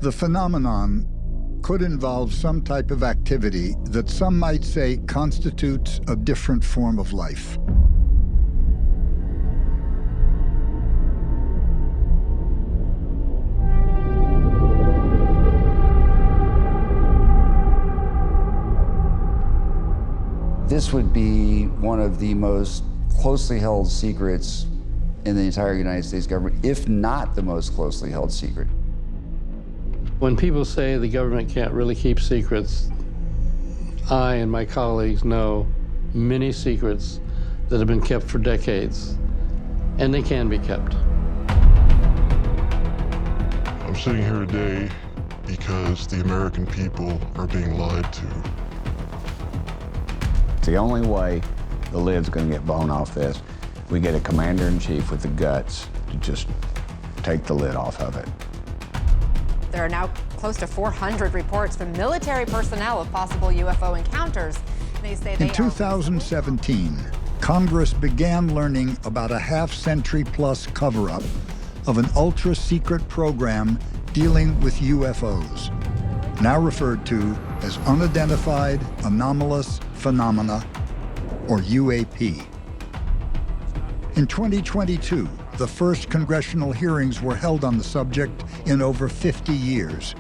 The phenomenon could involve some type of activity that some might say constitutes a different form of life. This would be one of the most closely held secrets in the entire United States government, if not the most closely held secret. When people say the government can't really keep secrets, I and my colleagues know many secrets that have been kept for decades, and they can be kept. I'm sitting here today because the American people are being lied to. It's the only way the lid's gonna get blown off this. We get a commander-in-chief with the guts to just take the lid off of it. There are now close to 400 reports from military personnel of possible UFO encounters. They say In 2017, Congress began learning about a half-century-plus cover-up of an ultra-secret program dealing with UFOs, now referred to as Unidentified Anomalous Phenomena, or UAP. In 2022, the first congressional hearings were held on the subject in over 50 years,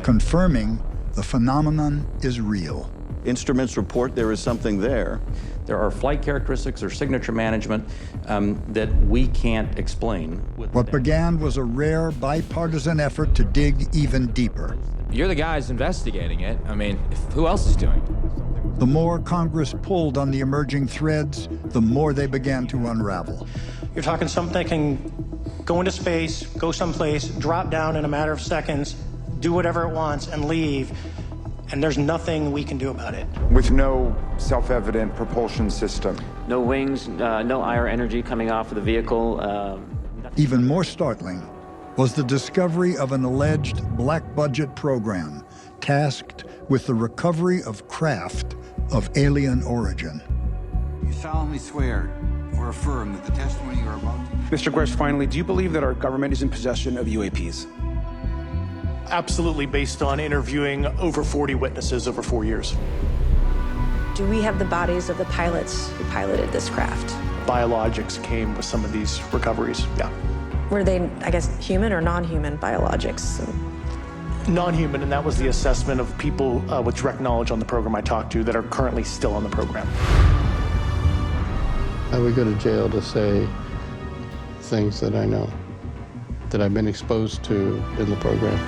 confirming the phenomenon is real. Instruments report there is something there. There are flight characteristics or signature management that we can't explain. What began was a rare bipartisan effort to dig even deeper. You're the guys investigating it. I mean, who else is doing it? The more Congress pulled on the emerging threads, the more they began to unravel. You're talking something that can go into space, go someplace, drop down in a matter of seconds, do whatever it wants, and leave, and there's nothing we can do about it. With no self-evident propulsion system. No wings, no IR energy coming off of the vehicle. Even more startling was the discovery of an alleged black budget program tasked with the recovery of craft of alien origin. You solemnly swear or affirm that the testimony you are about to... Mr. Grush, finally, do you believe that our government is in possession of UAPs? Absolutely, based on interviewing over 40 witnesses over 4 years. Do we have the bodies of the pilots who piloted this craft? Biologics came with some of these recoveries, yeah. Were they, I guess, human or non-human biologics? Non-human, and that was the assessment of people with direct knowledge on the program I talked to that are currently still on the program. I would go to jail to say things that I know, that I've been exposed to in the program.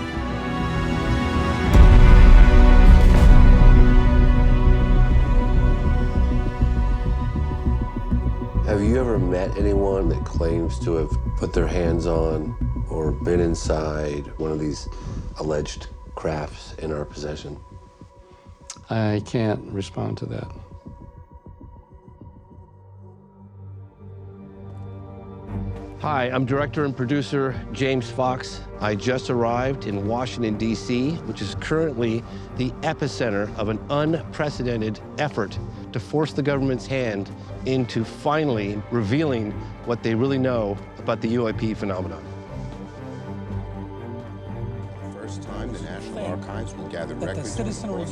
Have you ever met anyone that claims to have put their hands on or been inside one of these alleged crafts in our possession? I can't respond to that. Hi, I'm director and producer James Fox. I just arrived in Washington, D.C., which is currently the epicenter of an unprecedented effort to force the government's hand into finally revealing what they really know about the UAP phenomenon. First time the National Archives will gather records.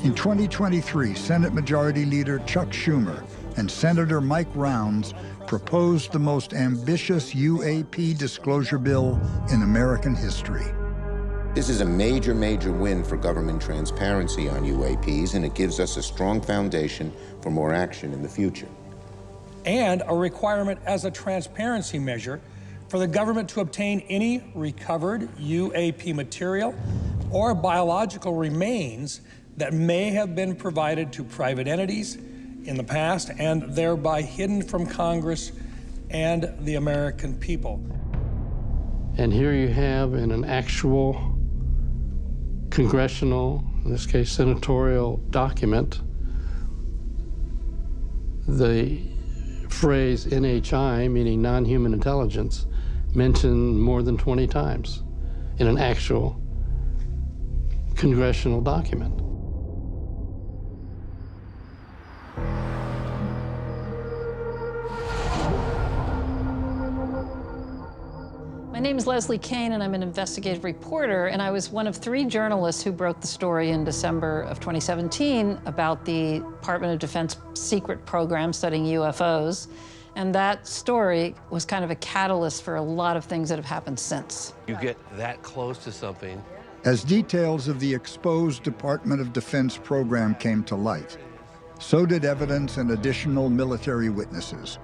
In 2023, Senate Majority Leader Chuck Schumer and Senator Mike Rounds proposed the most ambitious UAP disclosure bill in American history. This is a major, major win for government transparency on UAPs, and it gives us a strong foundation for more action in the future. And a requirement as a transparency measure for the government to obtain any recovered UAP material or biological remains that may have been provided to private entities in the past and thereby hidden from Congress and the American people. And here you have in an actual congressional, in this case senatorial document, the phrase NHI, meaning non-human intelligence, mentioned more than 20 times in an actual congressional document. My name is Leslie Kane, and I'm an investigative reporter, and I was one of 3 journalists who broke the story in December of 2017 about the Department of Defense secret program studying UFOs. And that story was kind of a catalyst for a lot of things that have happened since. You get that close to something. As details of the exposed Department of Defense program came to light, so did evidence and additional military witnesses.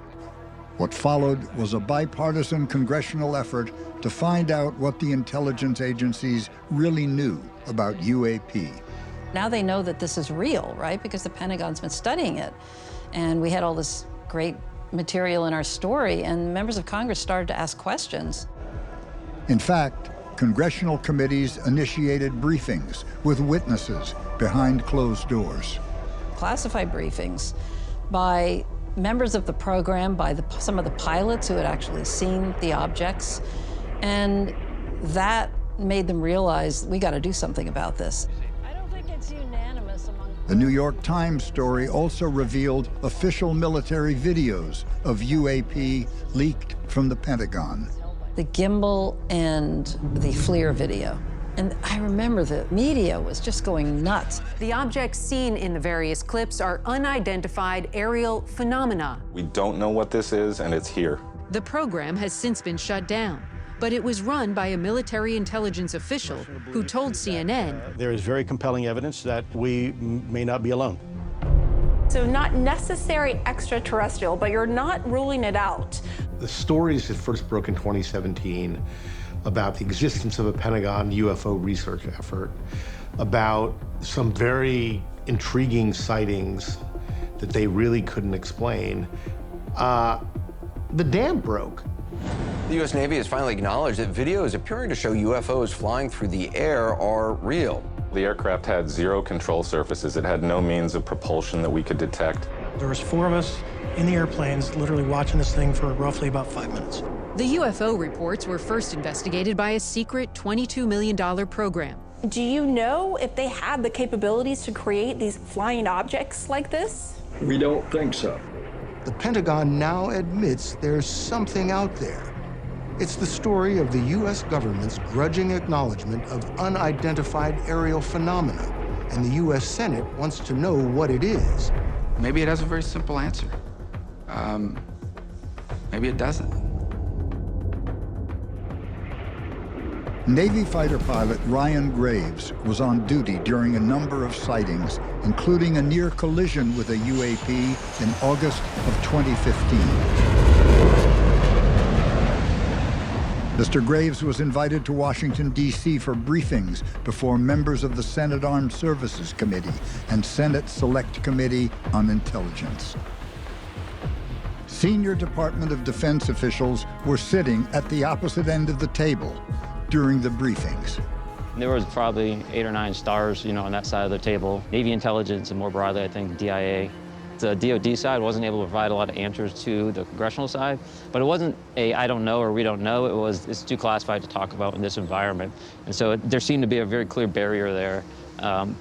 What followed was a bipartisan congressional effort to find out what the intelligence agencies really knew about UAP. Now they know that this is real, right? Because the Pentagon's been studying it. And we had all this great material in our story, and members of Congress started to ask questions. In fact, congressional committees initiated briefings with witnesses behind closed doors. Classified briefings by members of the program, by some of the pilots who had actually seen the objects, and that made them realize we got to do something about this. I don't think it's unanimous among... The New York Times story also revealed official military videos of UAP leaked from the Pentagon. The gimbal and the FLIR video. And I remember the media was just going nuts. The objects seen in the various clips are unidentified aerial phenomena. We don't know what this is, and it's here. The program has since been shut down, but it was run by a military intelligence official who told CNN, there is very compelling evidence that we may not be alone. So not necessary extraterrestrial, but you're not ruling it out. The stories that first broke in 2017 about the existence of a Pentagon UFO research effort, about some very intriguing sightings that they really couldn't explain, the dam broke. The U.S. Navy has finally acknowledged that videos appearing to show UFOs flying through the air are real. The aircraft had 0 control surfaces. It had no means of propulsion that we could detect. There was 4 of us in the airplanes literally watching this thing for roughly about 5 minutes. the UFO reports were first investigated by a secret $22 million program. Do you know if they have the capabilities to create these flying objects like this? We don't think so. The Pentagon now admits there's something out there. It's the story of the U.S. government's grudging acknowledgement of unidentified aerial phenomena, and the U.S. Senate wants to know what it is. Maybe it has a very simple answer. Maybe it doesn't. Navy fighter pilot Ryan Graves was on duty during a number of sightings, including a near collision with a UAP in August of 2015. Mr. Graves was invited to Washington, D.C. for briefings before members of the Senate Armed Services Committee and Senate Select Committee on Intelligence. Senior Department of Defense officials were sitting at the opposite end of the table during the briefings. There was probably 8 or 9 stars, on that side of the table. Navy intelligence and more broadly, I think DIA. The DoD side wasn't able to provide a lot of answers to the congressional side, but it wasn't a I don't know or we don't know. It's too classified to talk about in this environment. And so there seemed to be a very clear barrier there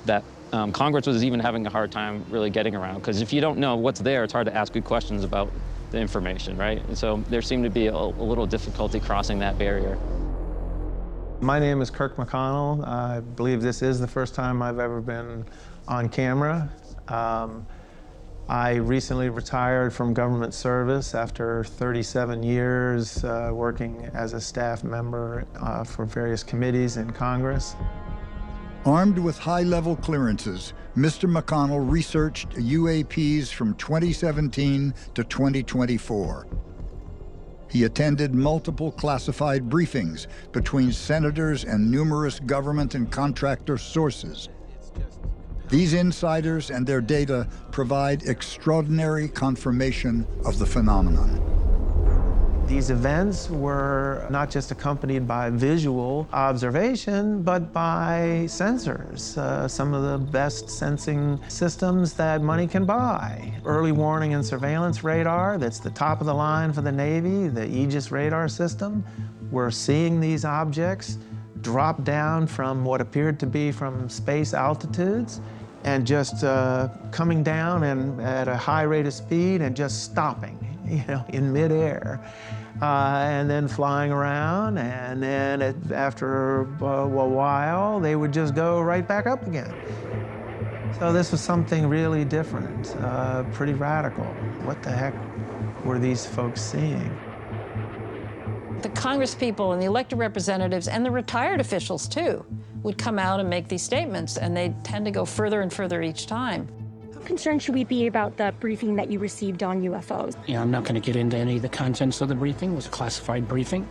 that Congress was even having a hard time really getting around, because if you don't know what's there, it's hard to ask good questions about the information, right? And so there seemed to be a little difficulty crossing that barrier. My name is Kirk McConnell. I believe this is the first time I've ever been on camera. I recently retired from government service after 37 years working as a staff member for various committees in Congress. Armed with high-level clearances, Mr. McConnell researched UAPs from 2017 to 2024. He attended multiple classified briefings between senators and numerous government and contractor sources. These insiders and their data provide extraordinary confirmation of the phenomenon. These events were not just accompanied by visual observation, but by sensors, some of the best sensing systems that money can buy. Early warning and surveillance radar, that's the top of the line for the Navy, the Aegis radar system. We're seeing these objects drop down from what appeared to be from space altitudes and just coming down and at a high rate of speed and just stopping, in midair. and then flying around, and then after a while, they would just go right back up again. So this was something really different, pretty radical. What the heck were these folks seeing? The Congress people and the elected representatives and the retired officials, too, would come out and make these statements, and they tend to go further and further each time. How concerned should we be about the briefing that you received on UFOs? Yeah, I'm not going to get into any of the contents of the briefing. It was a classified briefing.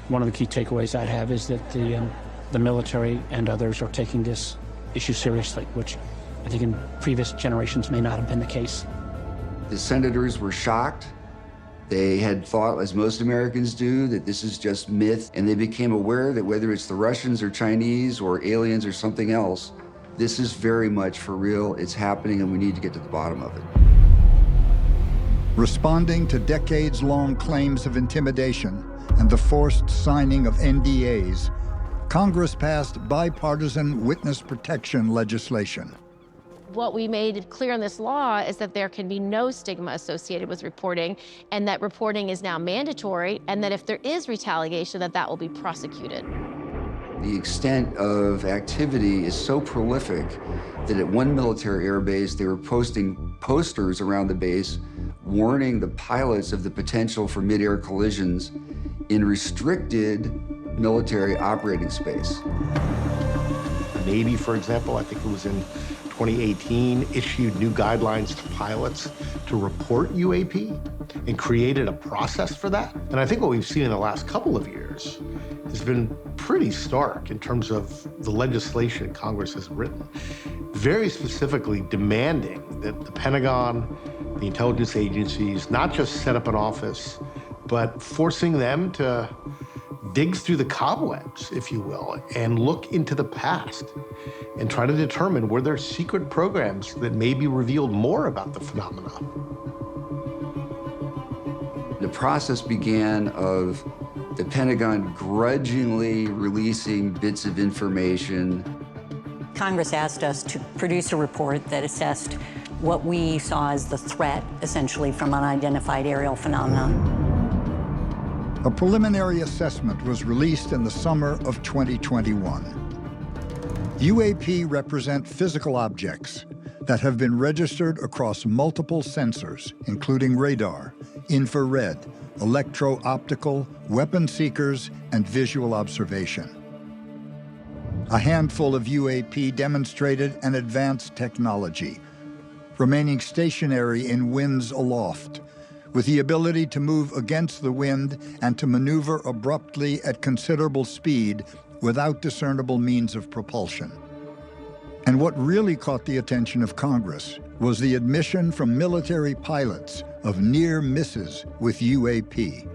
One of the key takeaways I have is that the military and others are taking this issue seriously, which I think in previous generations may not have been the case. The senators were shocked. They had thought, as most Americans do, that this is just myth, and they became aware that whether it's the Russians or Chinese or aliens or something else, this is very much for real, it's happening, and we need to get to the bottom of it. Responding to decades-long claims of intimidation and the forced signing of NDAs, Congress passed bipartisan witness protection legislation. What we made clear in this law is that there can be no stigma associated with reporting, and that reporting is now mandatory, and that if there is retaliation, that will be prosecuted. The extent of activity is so prolific that at one military air base, they were posting posters around the base warning the pilots of the potential for mid-air collisions in restricted military operating space. Navy, for example, I think it was in 2018, issued new guidelines to pilots to report UAP and created a process for that. And I think what we've seen in the last couple of years has been pretty stark in terms of the legislation Congress has written, very specifically demanding that the Pentagon, the intelligence agencies, not just set up an office, but forcing them to dig through the cobwebs, if you will, and look into the past and try to determine were there secret programs that maybe revealed more about the phenomena. The process began of the Pentagon grudgingly releasing bits of information. Congress asked us to produce a report that assessed what we saw as the threat, essentially, from unidentified aerial phenomena. A preliminary assessment was released in the summer of 2021. UAP represent physical objects that have been registered across multiple sensors, including radar, infrared, electro-optical, weapon seekers, and visual observation. A handful of UAP demonstrated an advanced technology, remaining stationary in winds aloft, with the ability to move against the wind and to maneuver abruptly at considerable speed without discernible means of propulsion. And what really caught the attention of Congress was the admission from military pilots of near misses with UAP.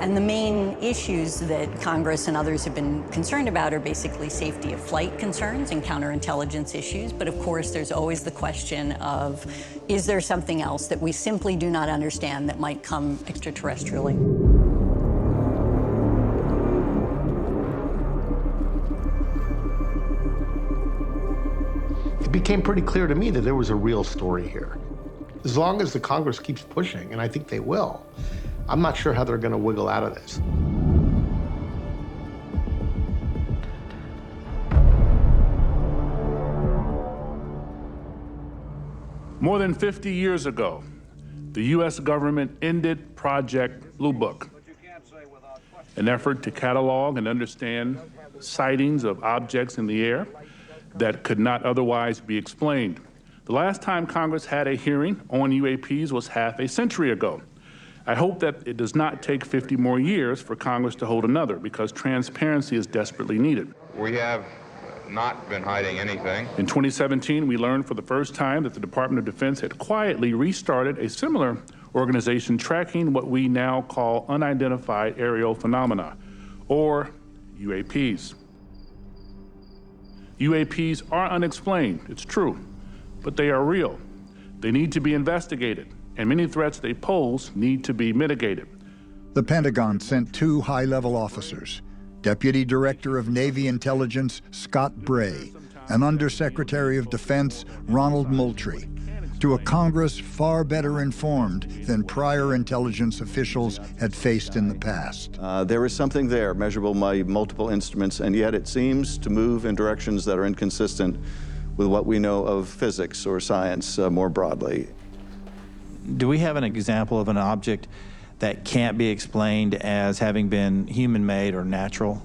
And the main issues that Congress and others have been concerned about are basically safety of flight concerns and counterintelligence issues. But of course, there's always the question of, is there something else that we simply do not understand that might come extraterrestrially? It became pretty clear to me that there was a real story here. As long as the Congress keeps pushing, and I think they will, I'm not sure how they're going to wiggle out of this. More than 50 years ago, the U.S. government ended Project Blue Book, an effort to catalog and understand sightings of objects in the air that could not otherwise be explained. The last time Congress had a hearing on UAPs was half a century ago. I hope that it does not take 50 more years for Congress to hold another, because transparency is desperately needed. We have not been hiding anything. In 2017, we learned for the first time that the Department of Defense had quietly restarted a similar organization tracking what we now call unidentified aerial phenomena, or UAPs. UAPs are unexplained, it's true, but they are real. They need to be investigated, and many threats they pose need to be mitigated. The Pentagon sent two high-level officers, Deputy Director of Navy Intelligence Scott Bray and Undersecretary of Defense Ronald Moultrie, to a Congress far better informed than prior intelligence officials had faced in the past. There is something there, measurable by multiple instruments, and yet it seems to move in directions that are inconsistent with what we know of physics or science more broadly. Do we have an example of an object that can't be explained as having been human-made or natural?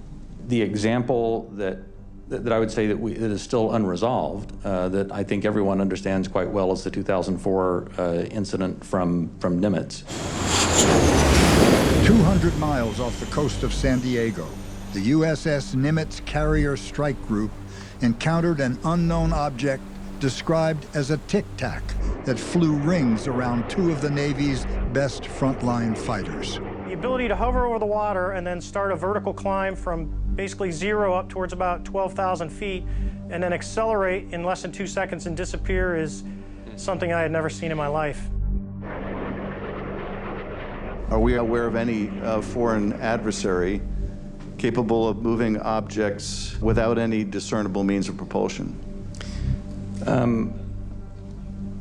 The example that I would say that is still unresolved, that I think everyone understands quite well, is the 2004 incident from Nimitz. 200 miles off the coast of San Diego, the USS Nimitz Carrier Strike Group encountered an unknown object described as a tic-tac that flew rings around two of the Navy's best frontline fighters. The ability to hover over the water and then start a vertical climb from basically zero up towards about 12,000 feet and then accelerate in less than 2 seconds and disappear is something I had never seen in my life. Are we aware of any foreign adversary capable of moving objects without any discernible means of propulsion?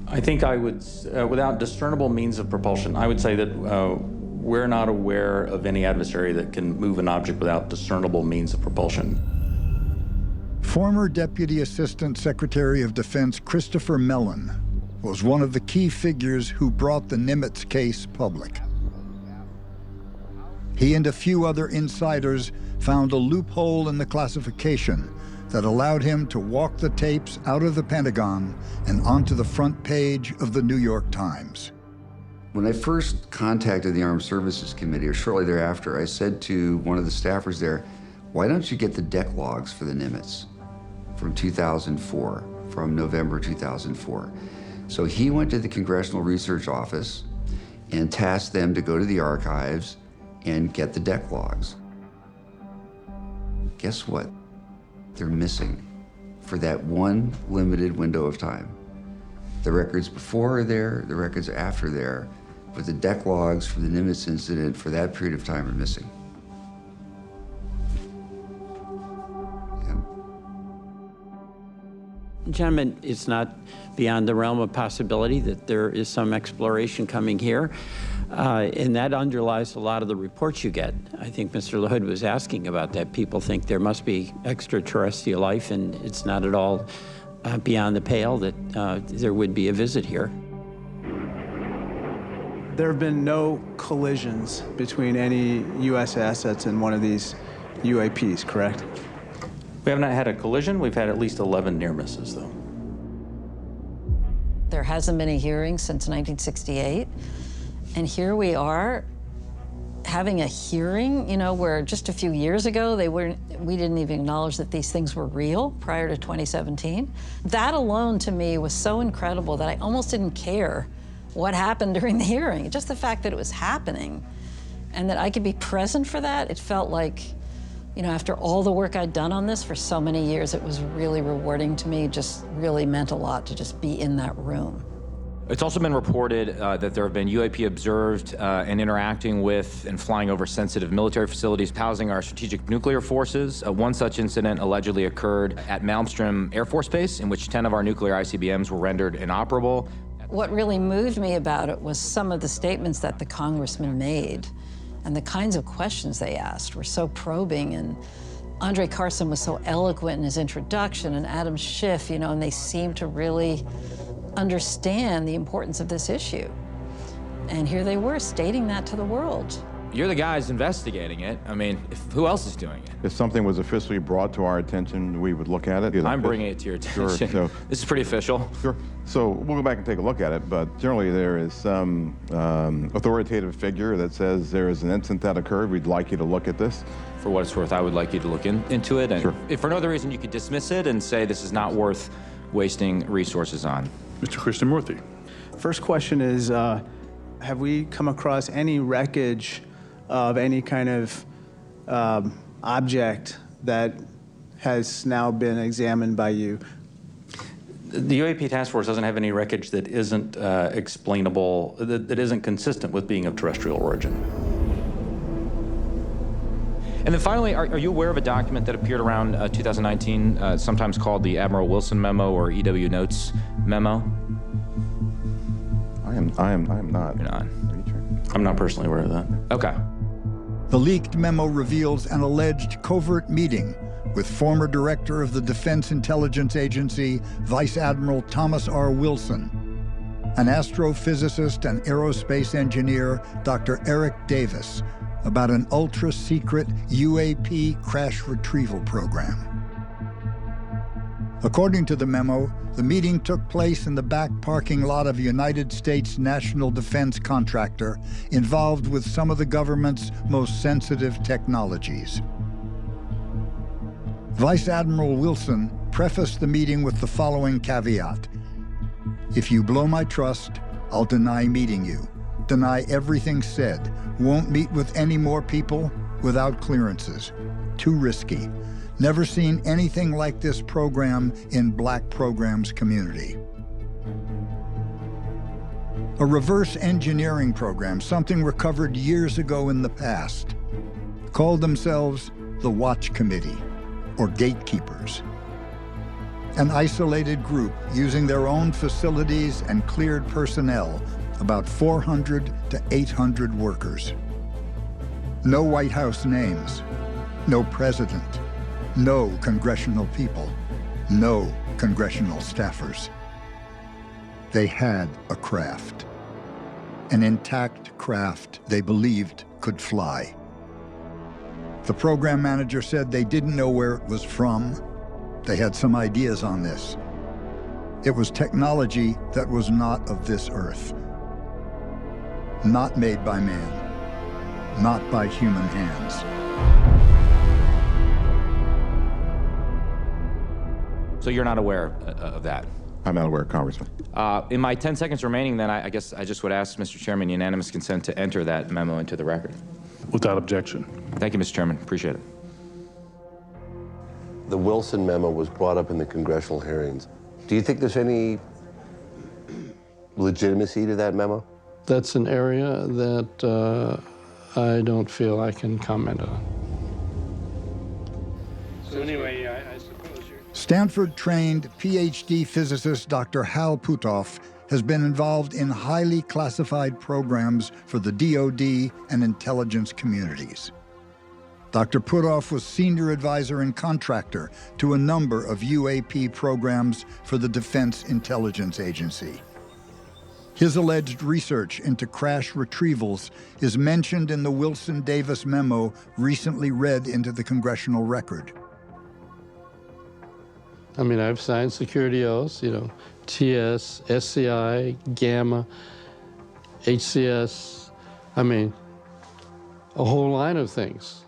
I think I would, without discernible means of propulsion, I would say that we're not aware of any adversary that can move an object without discernible means of propulsion. Former Deputy Assistant Secretary of Defense Christopher Mellon was one of the key figures who brought the Nimitz case public. He and a few other insiders found a loophole in the classification that allowed him to walk the tapes out of the Pentagon and onto the front page of the New York Times. When I first contacted the Armed Services Committee, or shortly thereafter, I said to one of the staffers there, why don't you get the deck logs for the Nimitz from 2004, from November 2004? So he went to the Congressional Research Office and tasked them to go to the archives and get the deck logs. Guess what? They're missing for that one limited window of time. The records before are there, the records after there, but the deck logs for the Nimitz incident for that period of time are missing. Gentlemen, it's not beyond the realm of possibility that there is some exploration coming here, and that underlies a lot of the reports you get. I think Mr. LaHood was asking about that. People think there must be extraterrestrial life, and it's not at all beyond the pale that there would be a visit here. There have been no collisions between any U.S. assets and one of these UAPs, correct? We have not had a collision. We've had at least 11 near misses, though. There hasn't been a hearing since 1968. And here we are having a hearing, you know, where just a few years ago we didn't even acknowledge that these things were real prior to 2017. That alone to me was so incredible that I almost didn't care what happened during the hearing. Just the fact that it was happening and that I could be present for that, it felt like, you know, after all the work I'd done on this for so many years, it was really rewarding to me, just really meant a lot to just be in that room. It's also been reported that there have been UAP observed and interacting with and flying over sensitive military facilities housing our strategic nuclear forces. One such incident allegedly occurred at Malmstrom Air Force Base, in which 10 of our nuclear ICBMs were rendered inoperable. What really moved me about it was some of the statements that the congressman made and the kinds of questions they asked were so probing, and Andre Carson was so eloquent in his introduction, and Adam Schiff, you know, and they seemed to really understand the importance of this issue. And here they were stating that to the world. You're the guys investigating it. I mean, who else is doing it? If something was officially brought to our attention, we would look at it. I'm bringing it to your attention. Sure, so, this is pretty official. Sure. So we'll go back and take a look at it, but generally there is some authoritative figure that says there is an incident that occurred. We'd like you to look at this. For what it's worth, I would like you to look into it. And sure. If for no other reason, you could dismiss it and say this is not worth wasting resources on. Mr. Krishnamurthy. First question is, have we come across any wreckage of any kind of object that has now been examined by you? The UAP task force doesn't have any wreckage that isn't explainable, that isn't consistent with being of terrestrial origin. And then finally, are you aware of a document that appeared around 2019, sometimes called the Admiral Wilson Memo or EW Notes Memo? I am not. You're not. I'm not personally aware of that. Okay. The leaked memo reveals an alleged covert meeting with former director of the Defense Intelligence Agency, Vice Admiral Thomas R. Wilson, an astrophysicist and aerospace engineer, Dr. Eric Davis, about an ultra-secret UAP crash retrieval program. According to the memo, the meeting took place in the back parking lot of a United States national defense contractor involved with some of the government's most sensitive technologies. Vice Admiral Wilson prefaced the meeting with the following caveat: "If you blow my trust, I'll deny meeting you, deny everything said, won't meet with any more people without clearances. Too risky. Never seen anything like this program in Black programs community." A reverse engineering program, something recovered years ago in the past, called themselves the Watch Committee, or Gatekeepers. An isolated group using their own facilities and cleared personnel, about 400 to 800 workers. No White House names, no president, no congressional people, no congressional staffers. They had a craft, an intact craft they believed could fly. The program manager said they didn't know where it was from. They had some ideas on this. It was technology that was not of this earth, not made by man, not by human hands. So you're not aware of that? I'm not aware, Congressman. In my 10 seconds remaining, then, I guess I just would ask, Mr. Chairman, unanimous consent to enter that memo into the record. Without objection. Thank you, Mr. Chairman. Appreciate it. The Wilson memo was brought up in the congressional hearings. Do you think there's any legitimacy to that memo? That's an area that I don't feel I can comment on. So anyway, I suppose you're... Stanford-trained PhD physicist Dr. Hal Puthoff has been involved in highly classified programs for the DoD and intelligence communities. Dr. Puthoff was senior advisor and contractor to a number of UAP programs for the Defense Intelligence Agency. His alleged research into crash retrievals is mentioned in the Wilson-Davis memo recently read into the congressional record. I mean, I've signed security oaths, you know, TS, SCI, Gamma, HCS, I mean, a whole line of things.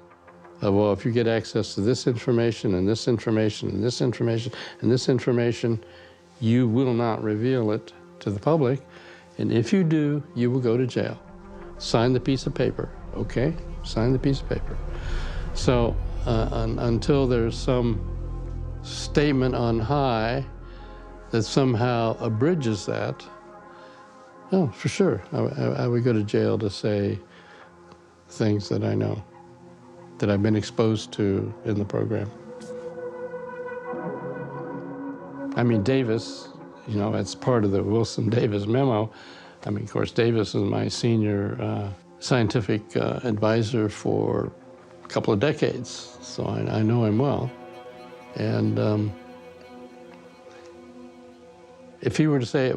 Well, if you get access to this information and this information and this information and this information, you will not reveal it to the public. And if you do, you will go to jail. Sign the piece of paper, okay? Sign the piece of paper. So until there's some statement on high that somehow abridges that, oh, for sure, I would go to jail to say things that I know, that I've been exposed to in the program. I mean, Davis, you know, it's part of the Wilson-Davis memo. I mean, of course, Davis is my senior scientific advisor for a couple of decades, so I know him well. And if he were to say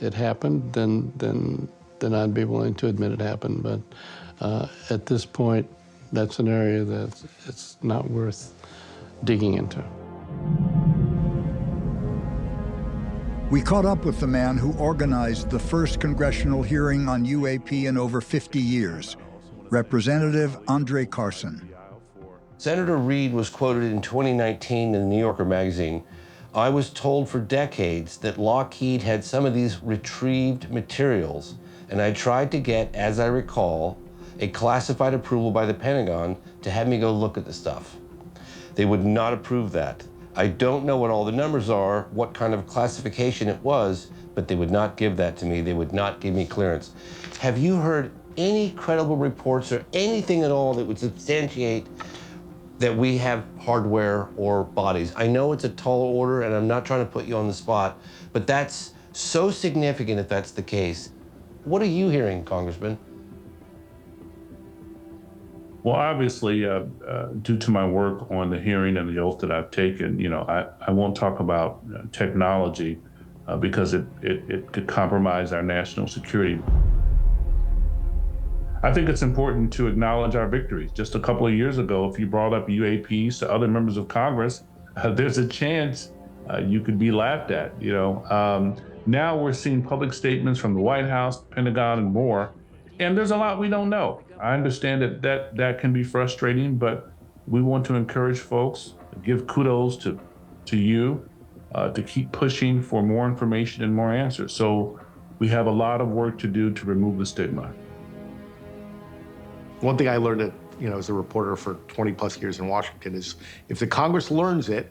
it happened, then I'd be willing to admit it happened. But at this point, that's an area that it's not worth digging into. We caught up with the man who organized the first congressional hearing on UAP in over 50 years, Representative Andre Carson. Senator Reid was quoted in 2019 in the New Yorker magazine. "I was told for decades that Lockheed had some of these retrieved materials, and I tried to get, as I recall, a classified approval by the Pentagon to have me go look at the stuff. They would not approve that. I don't know what all the numbers are, what kind of classification it was, but they would not give that to me. They would not give me clearance." Have you heard any credible reports or anything at all that would substantiate that we have hardware or bodies? I know it's a tall order, and I'm not trying to put you on the spot, but that's so significant if that's the case. What are you hearing, Congressman? Well, obviously, due to my work on the hearing and the oath that I've taken, I won't talk about technology because it could compromise our national security. I think it's important to acknowledge our victories. Just a couple of years ago, if you brought up UAPs to other members of Congress, there's a chance you could be laughed at. Now we're seeing public statements from the White House, Pentagon, and more, and there's a lot we don't know. I understand that can be frustrating, but we want to encourage folks, give kudos to you, to keep pushing for more information and more answers. So we have a lot of work to do to remove the stigma. One thing I learned as a reporter for 20 plus years in Washington is if the Congress learns it,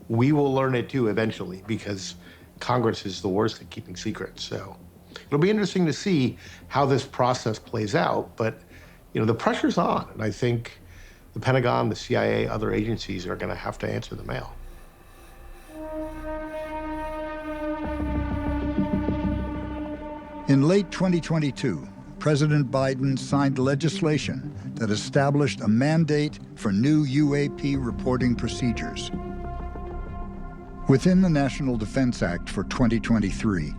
we will learn it too eventually, because Congress is the worst at keeping secrets. So it'll be interesting to see how this process plays out, but the pressure's on, and I think the Pentagon, the CIA, other agencies are going to have to answer the mail. In late 2022, President Biden signed legislation that established a mandate for new UAP reporting procedures. Within the National Defense Act for 2023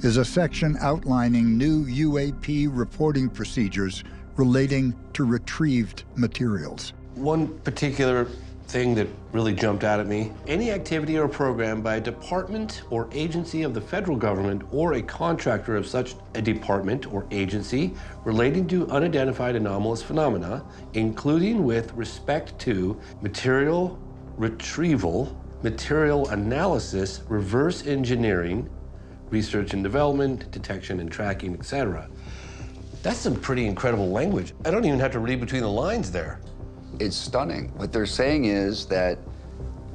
is a section outlining new UAP reporting procedures relating to retrieved materials. One particular thing that really jumped out at me, any activity or program by a department or agency of the federal government or a contractor of such a department or agency relating to unidentified anomalous phenomena, including with respect to material retrieval, material analysis, reverse engineering, research and development, detection and tracking, etc. That's some pretty incredible language. I don't even have to read between the lines there. It's stunning. What they're saying is that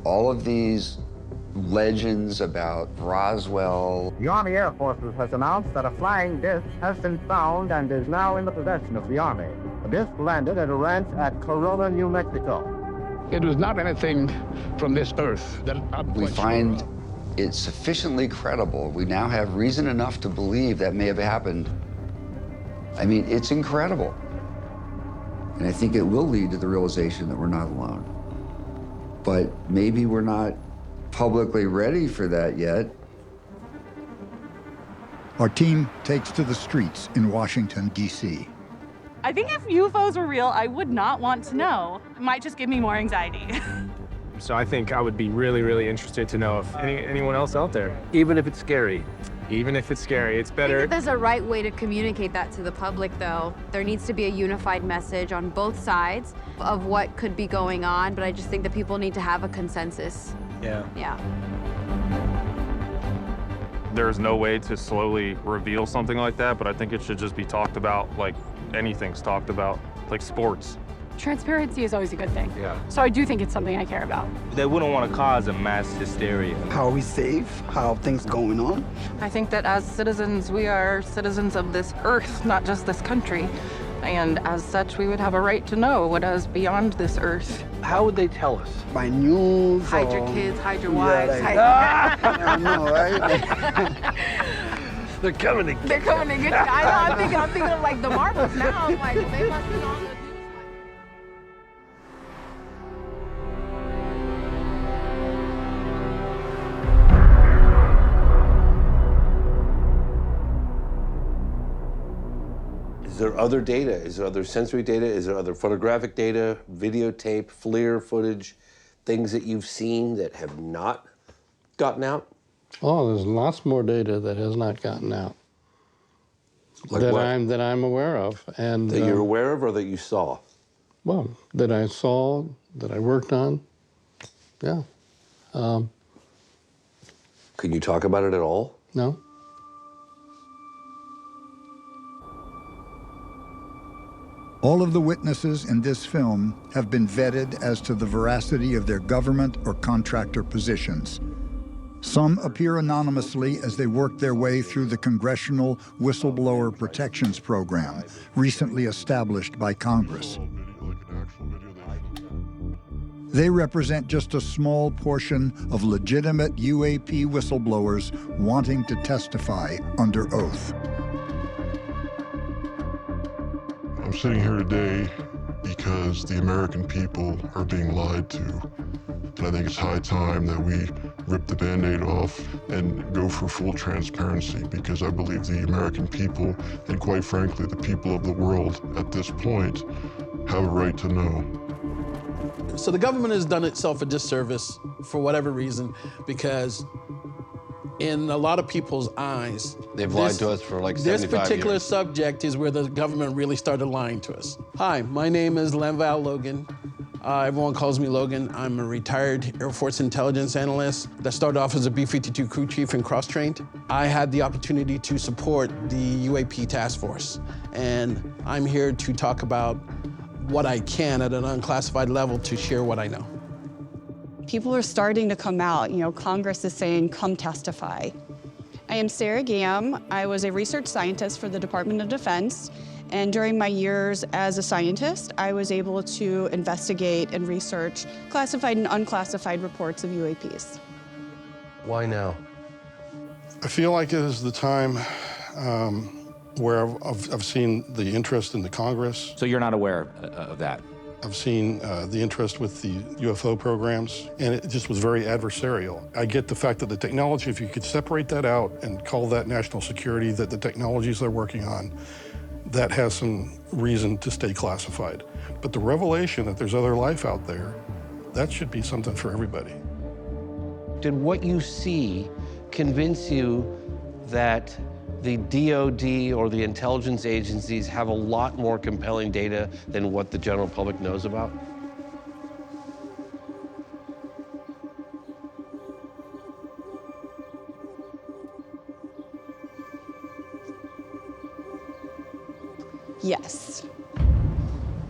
all of these legends about Roswell. The Army Air Forces has announced that a flying disc has been found and is now in the possession of the Army. The disc landed at a ranch at Corona, New Mexico. It was not anything from this earth. We find it sufficiently credible. We now have reason enough to believe that may have happened. I mean, it's incredible. And I think it will lead to the realization that we're not alone. But maybe we're not publicly ready for that yet. Our team takes to the streets in Washington, D.C. I think if UFOs were real, I would not want to know. It might just give me more anxiety. So I think I would be really, really interested to know if anyone else out there. Even if it's scary. Even if it's scary, it's better. I think there's a right way to communicate that to the public, though. There needs to be a unified message on both sides of what could be going on, but I just think that people need to have a consensus. Yeah. Yeah. There's no way to slowly reveal something like that, but I think it should just be talked about like anything's talked about, like sports. Transparency is always a good thing. Yeah. So I do think it's something I care about. They wouldn't want to cause a mass hysteria. How are we safe? How are things going on? I think that as citizens, we are citizens of this earth, not just this country. And as such, we would have a right to know what is beyond this earth. How would they tell us? By news. Hide your kids, hide your wives. I know, right? They're coming to get you. They're coming to get you. I know, I'm thinking of like the Marvels now. I'm like, they must be on the news. Is there other data? Is there other sensory data? Is there other photographic data, videotape, FLIR footage, things that you've seen that have not gotten out? Oh, there's lots more data that has not gotten out. Like that what? that I'm aware of. And that you're aware of or that you saw? Well, that I saw, that I worked on. Yeah. Can you talk about it at all? No. All of the witnesses in this film have been vetted as to the veracity of their government or contractor positions. Some appear anonymously as they work their way through the Congressional Whistleblower Protections Program, recently established by Congress. They represent just a small portion of legitimate UAP whistleblowers wanting to testify under oath. I'm sitting here today because the American people are being lied to. And I think it's high time that we rip the Band-Aid off and go for full transparency, because I believe the American people, and quite frankly, the people of the world at this point, have a right to know. So the government has done itself a disservice for whatever reason, because in a lot of people's eyes, They've lied to us for like 75 this particular years. subject is where the government really started lying to us. Hi, my name is Lanval Logan. Everyone calls me Logan. I'm a retired Air Force intelligence analyst that started off as a B-52 crew chief and cross-trained. I had the opportunity to support the UAP task force, and I'm here to talk about what I can at an unclassified level to share what I know. People are starting to come out. You know, Congress is saying, come testify. I am Sarah Gam. I was a research scientist for the Department of Defense. And during my years as a scientist, I was able to investigate and research classified and unclassified reports of UAPs. Why now? I feel like it is the time where I've seen the interest in the Congress. So you're not aware of that? I've seen the interest with the UFO programs, and it just was very adversarial. I get the fact that the technology, if you could separate that out and call that national security, that the technologies they're working on, that has some reason to stay classified. But the revelation that there's other life out there, that should be something for everybody. Did what you see convince you that the DOD or the intelligence agencies have a lot more compelling data than what the general public knows about? Yes.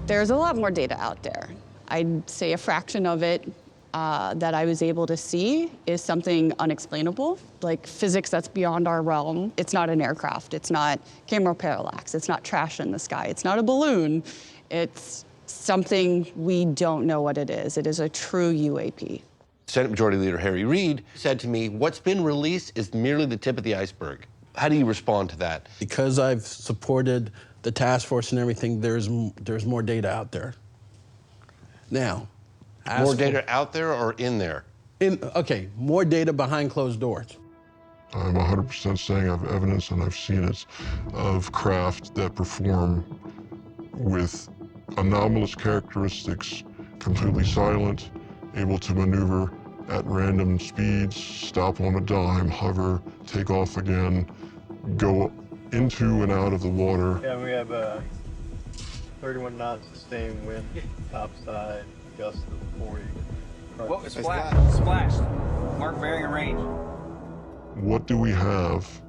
There's a lot more data out there. I'd say a fraction of it that I was able to see is something unexplainable, like physics that's beyond our realm. It's not an aircraft, it's not camera parallax, it's not trash in the sky, it's not a balloon. It's something we don't know what it is. It is a true UAP. Senate Majority Leader Harry Reid said to me, what's been released is merely the tip of the iceberg. How do you respond to that? Because I've supported the task force and everything, there's more data out there. Now, more data out there or in there? Okay, more data behind closed doors. I'm 100% saying I have evidence, and I've seen it, of craft that perform with anomalous characteristics, completely silent, able to maneuver at random speeds, stop on a dime, hover, take off again, go into and out of the water. Yeah, we have 31 knots sustained wind, topside, gust of 40. Whoa, it's splashed. Splashed. Mark bearing and range. What do we have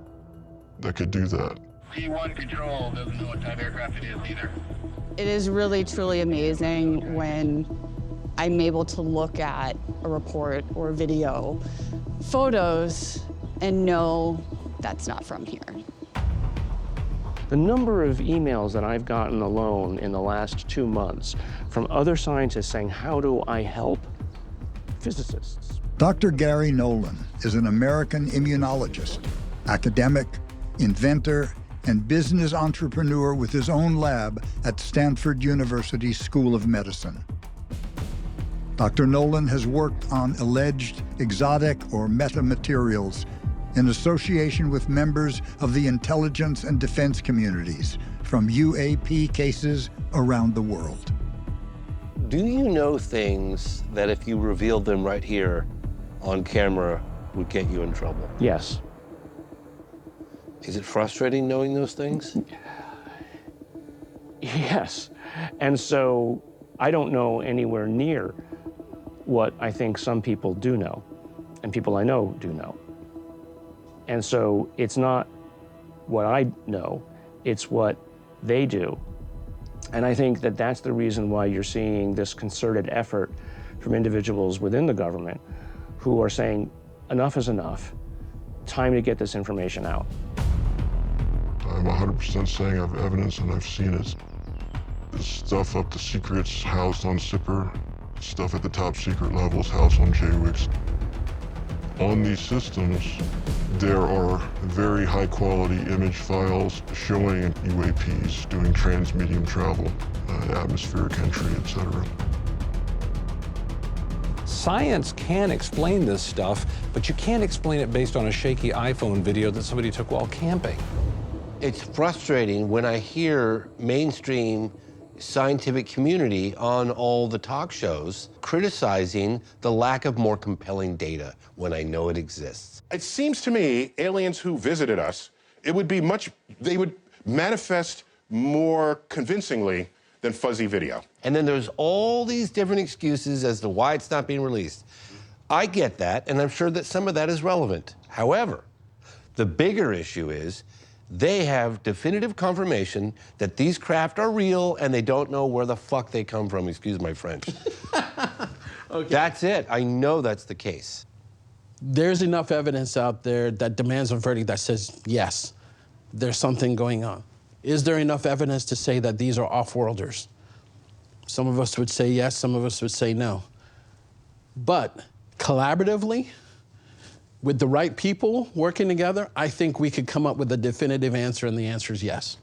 that could do that? P1 control doesn't know what type of aircraft it is either. It is really, truly amazing when I'm able to look at a report or video, photos, and know that's not from here. The number of emails that I've gotten alone in the last 2 months from other scientists saying, how do I help physicists? Dr. Gary Nolan is an American immunologist, academic, inventor, and business entrepreneur with his own lab at Stanford University School of Medicine. Dr. Nolan has worked on alleged exotic or metamaterials in association with members of the intelligence and defense communities from UAP cases around the world. Do you know things that if you revealed them right here on camera would get you in trouble? Yes. Is it frustrating knowing those things? Yes. And so I don't know anywhere near what I think some people do know, and people I know do know. And so it's not what I know, it's what they do. And I think that that's the reason why you're seeing this concerted effort from individuals within the government who are saying, enough is enough, time to get this information out. I'm 100% saying I have evidence, and I've seen it. There's stuff up the secrets housed on SIPR, stuff at the top secret levels housed on JWICs. On these systems, there are very high-quality image files showing UAPs doing trans-medium travel, atmospheric entry, etc. Science can explain this stuff, but you can't explain it based on a shaky iPhone video that somebody took while camping. It's frustrating when I hear mainstream scientific community on all the talk shows criticizing the lack of more compelling data when I know it exists. It seems to me aliens who visited us, they would manifest more convincingly than fuzzy video. And then there's all these different excuses as to why it's not being released. I get that, and I'm sure that some of that is relevant. However, the bigger issue is they have definitive confirmation that these craft are real and they don't know where the fuck they come from, excuse my French. Okay. That's it. I know that's the case. There's enough evidence out there that demands a verdict that says, yes, there's something going on. Is there enough evidence to say that these are off-worlders? Some of us would say yes, some of us would say no. But collaboratively, with the right people working together, I think we could come up with a definitive answer, and the answer is yes.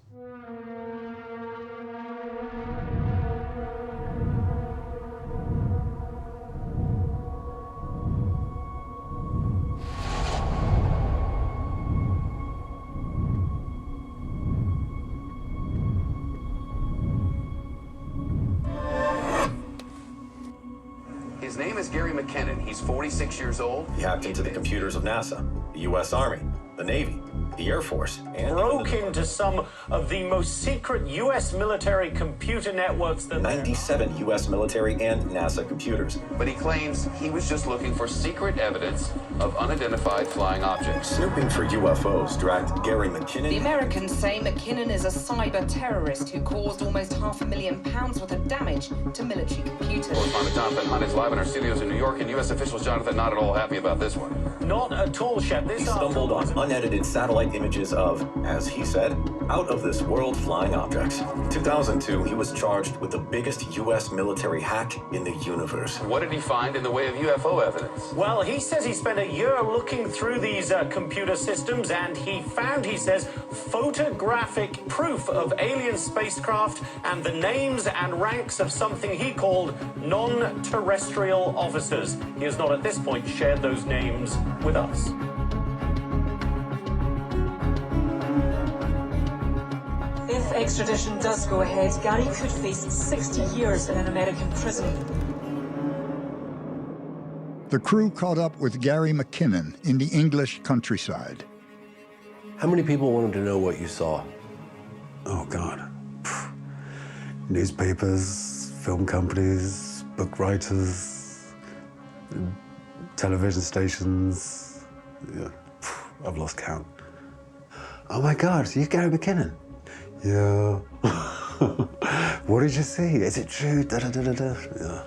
His name is Gary McKinnon. He's 46 years old. He hacked into the computers of NASA, the U.S. Army, the Navy, the Air Force, and broke into some of the most secret U.S. military computer networks that 97 U.S. military and NASA computers. But he claims he was just looking for secret evidence of unidentified flying objects. Snooping for UFOs dragged Gary McKinnon. The Americans say McKinnon is a cyber terrorist who caused almost £500,000 worth of damage to military computers. Correspondent Jonathan Hunt is live in our studios in New York, and U.S. officials, Jonathan, not at all happy about this one. Not at all, Shep. He stumbled on unedited satellite images of, as he said, out-of-this-world flying objects. In 2002, he was charged with the biggest U.S. military hack in the universe. What did he find in the way of UFO evidence? Well, he says he spent a year looking through these computer systems, and he found, he says, photographic proof of alien spacecraft and the names and ranks of something he called non-terrestrial officers. He has not at this point shared those names with us. If extradition does go ahead, Gary could face 60 years in an American prison. The crew caught up with Gary McKinnon in the English countryside. How many people wanted to know what you saw? Oh, God. Newspapers, film companies, book writers, television stations. Yeah, I've lost count. Oh, my God, you're Gary McKinnon? Yeah. What did you see? Is it true? Da, da, da, da, da. Yeah.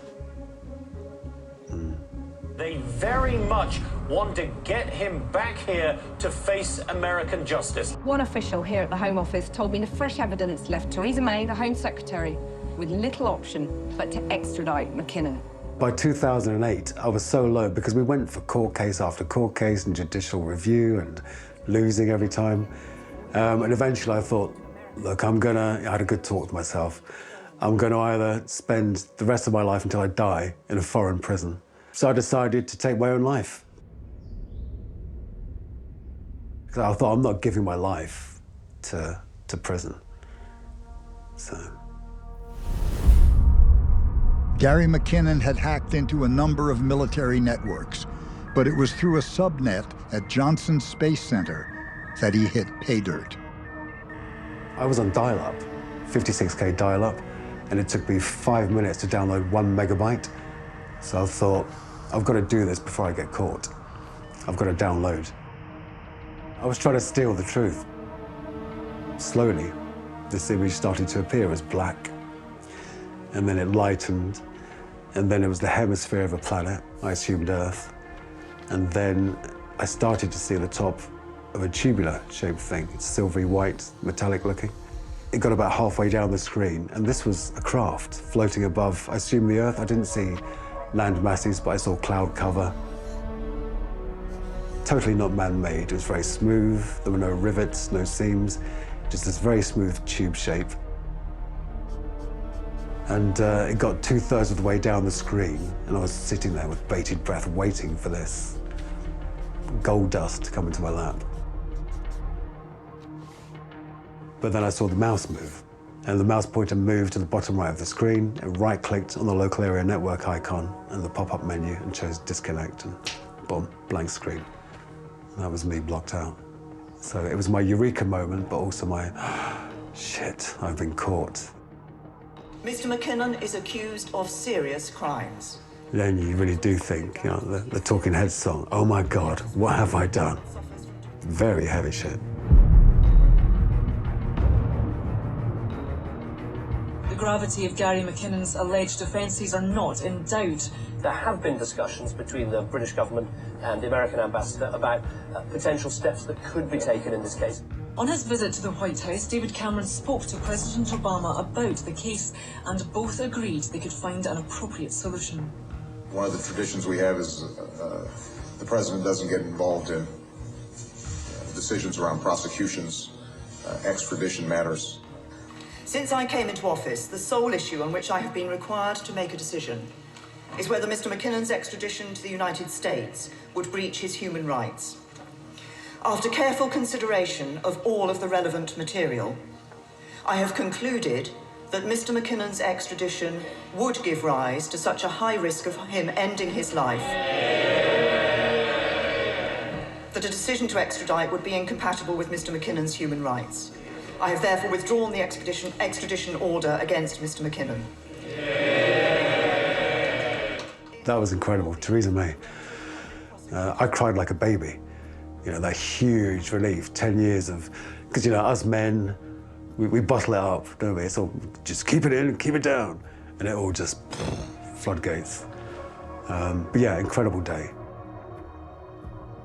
They very much want to get him back here to face American justice. One official here at the Home Office told me the fresh evidence left Theresa May, the Home Secretary, with little option but to extradite McKinnon. By 2008, I was so low because we went for court case after court case and judicial review and losing every time. And eventually I thought, look, I had a good talk with myself. I'm gonna either spend the rest of my life until I die in a foreign prison. So I decided to take my own life. Because I thought, I'm not giving my life to prison. So. Gary McKinnon had hacked into a number of military networks, but it was through a subnet at Johnson Space Center that he hit pay dirt. I was on dial-up, 56K dial-up, and it took me 5 minutes to download 1 megabyte. So I thought, I've got to do this before I get caught. I've got to download. I was trying to steal the truth. Slowly, this image started to appear as black. And then it lightened, and then it was the hemisphere of a planet, I assumed Earth. And then I started to see the top of a tubular-shaped thing. It's silvery white, metallic looking. It got about halfway down the screen, and this was a craft floating above, I assume, the Earth. I didn't see land masses, but I saw cloud cover. totally not man-made. It was very smooth. There were no rivets, no seams, just this very smooth tube shape. And it got 2/3 of the way down the screen, and I was sitting there with bated breath waiting for this gold dust to come into my lap. But then I saw the mouse move, and the mouse pointer moved to the bottom right of the screen. It right-clicked on the local area network icon and the pop-up menu and chose disconnect, and boom, blank screen. And that was me blocked out. So it was my eureka moment, but also my, shit, I've been caught. Mr. McKinnon is accused of serious crimes. Then you really do think, you know, the Talking Heads song, oh my God, what have I done? Very heavy shit. The gravity of Gary McKinnon's alleged offences are not in doubt. There have been discussions between the British government and the American ambassador about potential steps that could be taken in this case. On his visit to the White House, David Cameron spoke to President Obama about the case, and both agreed they could find an appropriate solution. One of the traditions we have is the president doesn't get involved in decisions around prosecutions, extradition matters. Since I came into office, the sole issue on which I have been required to make a decision is whether Mr. McKinnon's extradition to the United States would breach his human rights. After careful consideration of all of the relevant material, I have concluded that Mr. McKinnon's extradition would give rise to such a high risk of him ending his life that a decision to extradite would be incompatible with Mr. McKinnon's human rights. I have therefore withdrawn the extradition order against Mr. McKinnon. That was incredible. Theresa May. I cried like a baby. You know, that huge relief, 10 years of, because, you know, us men, we bottle it up, don't we? It's all, just keep it in, keep it down. And it all just, floodgates. But yeah, incredible day.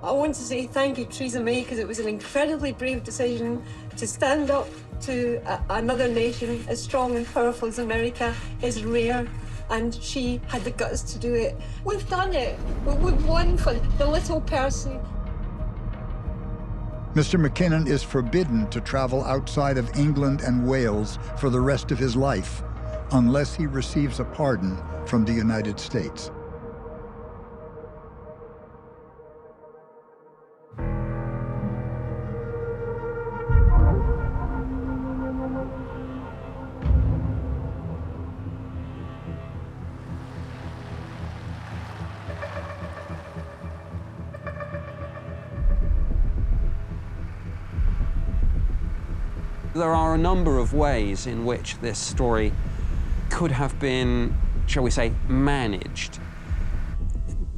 I want to say thank you, Theresa May, because it was an incredibly brave decision to stand up to another nation as strong and powerful as America is rare, and she had the guts to do it. We've done it. We've won for the little person. Mr. McKinnon is forbidden to travel outside of England and Wales for the rest of his life, unless he receives a pardon from the United States. There are a number of ways in which this story could have been, shall we say, managed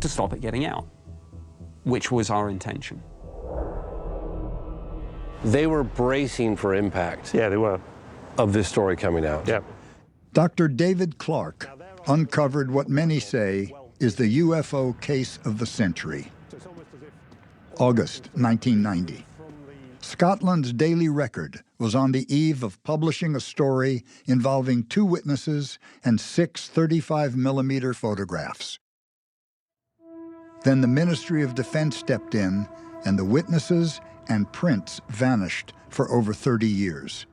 to stop it getting out, which was our intention. They were bracing for impact. Yeah, they were. Of this story coming out. Yeah. Dr. David Clark uncovered what many say is the UFO case of the century. August 1990. Scotland's Daily Record was on the eve of publishing a story involving 2 witnesses and 6 35mm photographs. Then the Ministry of Defense stepped in, and the witnesses and prints vanished for over 30 years.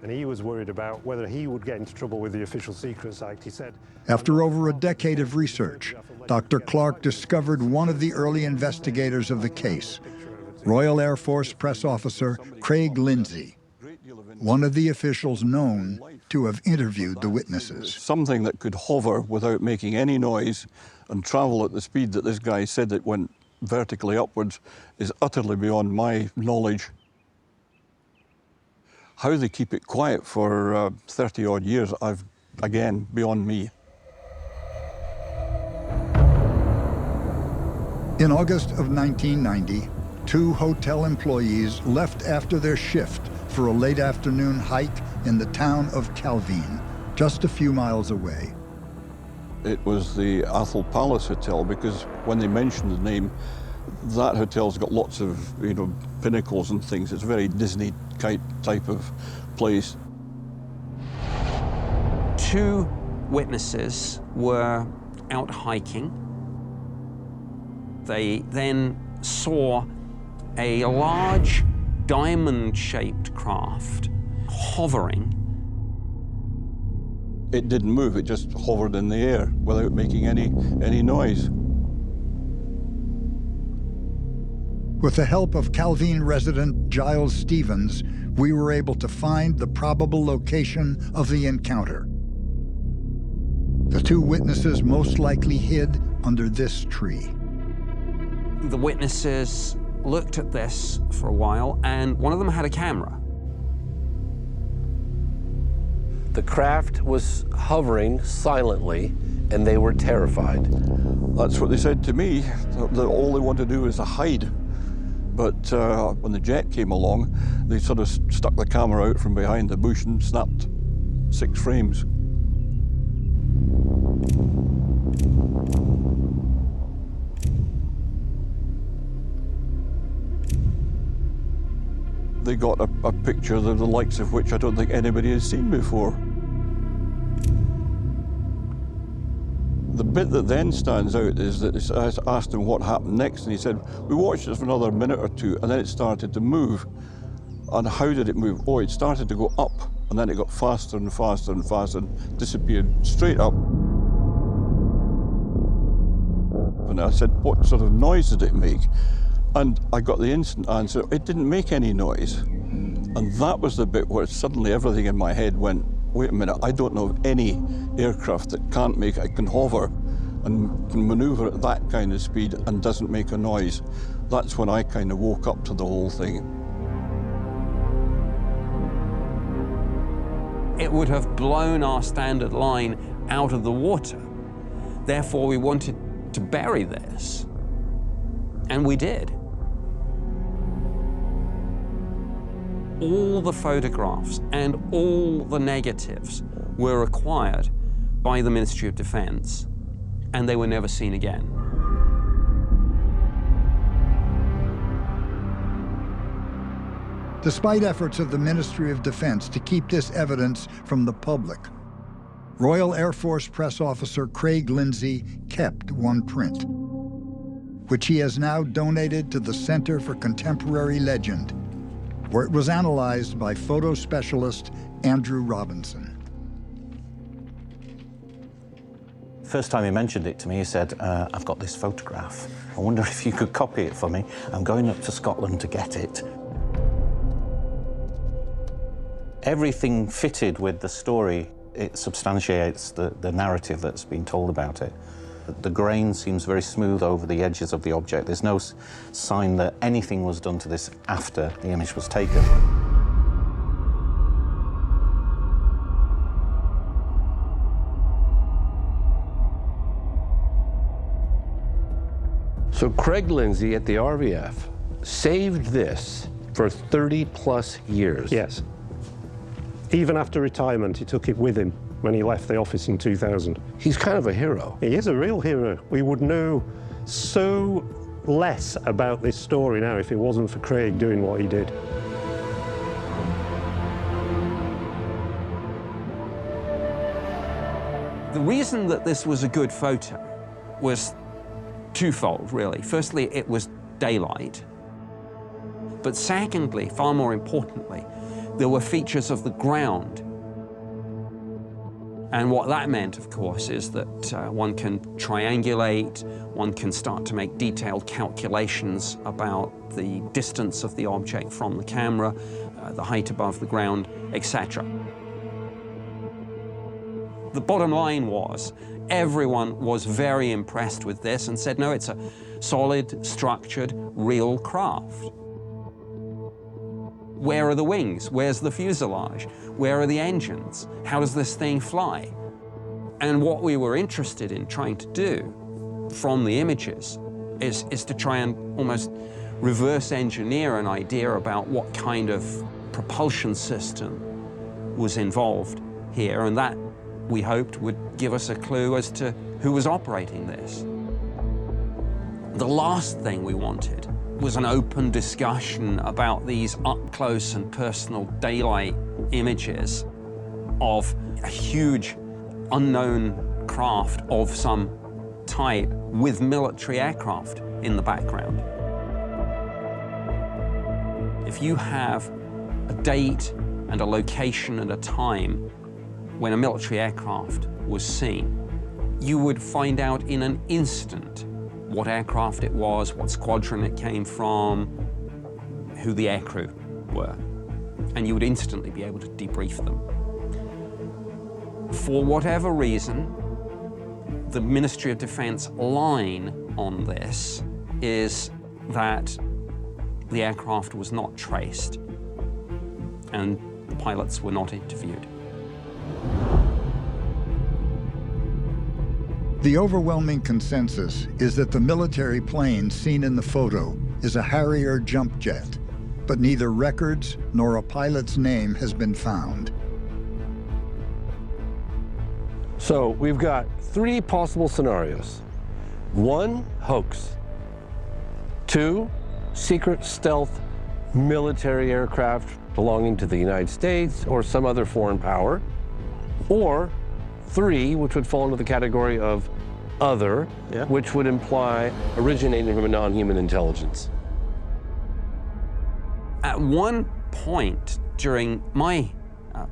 And he was worried about whether he would get into trouble with the Official Secrets Act. He said, After over a decade of research, Dr. Clark discovered one of the early investigators of the case, Royal Air Force Press Officer Craig Lindsay, one of the officials known to have interviewed the witnesses. Something that could hover without making any noise and travel at the speed that this guy said it went vertically upwards is utterly beyond my knowledge. How they keep it quiet for 30-odd years, again, beyond me. In August of 1990, 2 hotel employees left after their shift for a late afternoon hike in the town of Calvine, just a few miles away. It was the Athol Palace Hotel, because when they mentioned the name, that hotel's got lots of, you know, pinnacles and things. It's a very Disney type of place. 2 witnesses were out hiking. They then saw a large diamond-shaped craft hovering. It didn't move, it just hovered in the air without making any noise. With the help of Calvine resident Giles Stevens, we were able to find the probable location of the encounter. The two witnesses most likely hid under this tree. The witnesses looked at this for a while, and one of them had a camera. The craft was hovering silently, and they were terrified. That's what they said to me, that all they wanted to do was to hide. But when the jet came along, they sort of stuck the camera out from behind the bush and snapped 6 frames. They got a picture of the likes of which I don't think anybody has seen before. The bit that then stands out is that I asked him what happened next, and he said, we watched it for another minute or two, and then it started to move. And how did it move? Oh, it started to go up, and then it got faster and faster and faster and disappeared straight up. And I said, what sort of noise did it make? And I got the instant answer, it didn't make any noise. And that was the bit where suddenly everything in my head went, wait a minute, I don't know of any aircraft that can hover and can maneuver at that kind of speed and doesn't make a noise. That's when I kind of woke up to the whole thing. It would have blown our standard line out of the water. Therefore, we wanted to bury this, and we did. All the photographs and all the negatives were acquired by the Ministry of Defense, and they were never seen again. Despite efforts of the Ministry of Defense to keep this evidence from the public, Royal Air Force Press Officer Craig Lindsay kept one print, which he has now donated to the Center for Contemporary Legend, where it was analyzed by photo specialist Andrew Robinson. First time he mentioned it to me, he said, I've got this photograph. I wonder if you could copy it for me. I'm going up to Scotland to get it. Everything fitted with the story. It substantiates the narrative that's been told about it. The grain seems very smooth over the edges of the object. There's no sign that anything was done to this after the image was taken. So Craig Lindsay at the RVF saved this for 30+ years. Yes. Even after retirement, he took it with him when he left the office in 2000. He's kind of a hero. He is a real hero. We would know so less about this story now if it wasn't for Craig doing what he did. The reason that this was a good photo was twofold, really. Firstly, it was daylight. But secondly, far more importantly, there were features of the ground. And what that meant, of course, is that one can triangulate, one can start to make detailed calculations about the distance of the object from the camera, the height above the ground, etc. The bottom line was, everyone was very impressed with this and said, no, it's a solid, structured, real craft. Where are the wings? Where's the fuselage? Where are the engines? How does this thing fly? And what we were interested in trying to do from the images is to try and almost reverse engineer an idea about what kind of propulsion system was involved here, and that, we hoped, would give us a clue as to who was operating this. The last thing we wanted was an open discussion about these up-close and personal daylight images of a huge unknown craft of some type with military aircraft in the background. If you have a date and a location and a time when a military aircraft was seen, you would find out in an instant what aircraft it was, what squadron it came from, who the aircrew were, and you would instantly be able to debrief them. For whatever reason, the Ministry of Defense line on this is that the aircraft was not traced and the pilots were not interviewed. The overwhelming consensus is that the military plane seen in the photo is a Harrier jump jet, but neither records nor a pilot's name has been found. So we've got 3 possible scenarios. 1, hoax. 2, secret stealth military aircraft belonging to the United States or some other foreign power. Or 3, which would fall into the category of other, which would imply originating from a non-human intelligence. At one point during my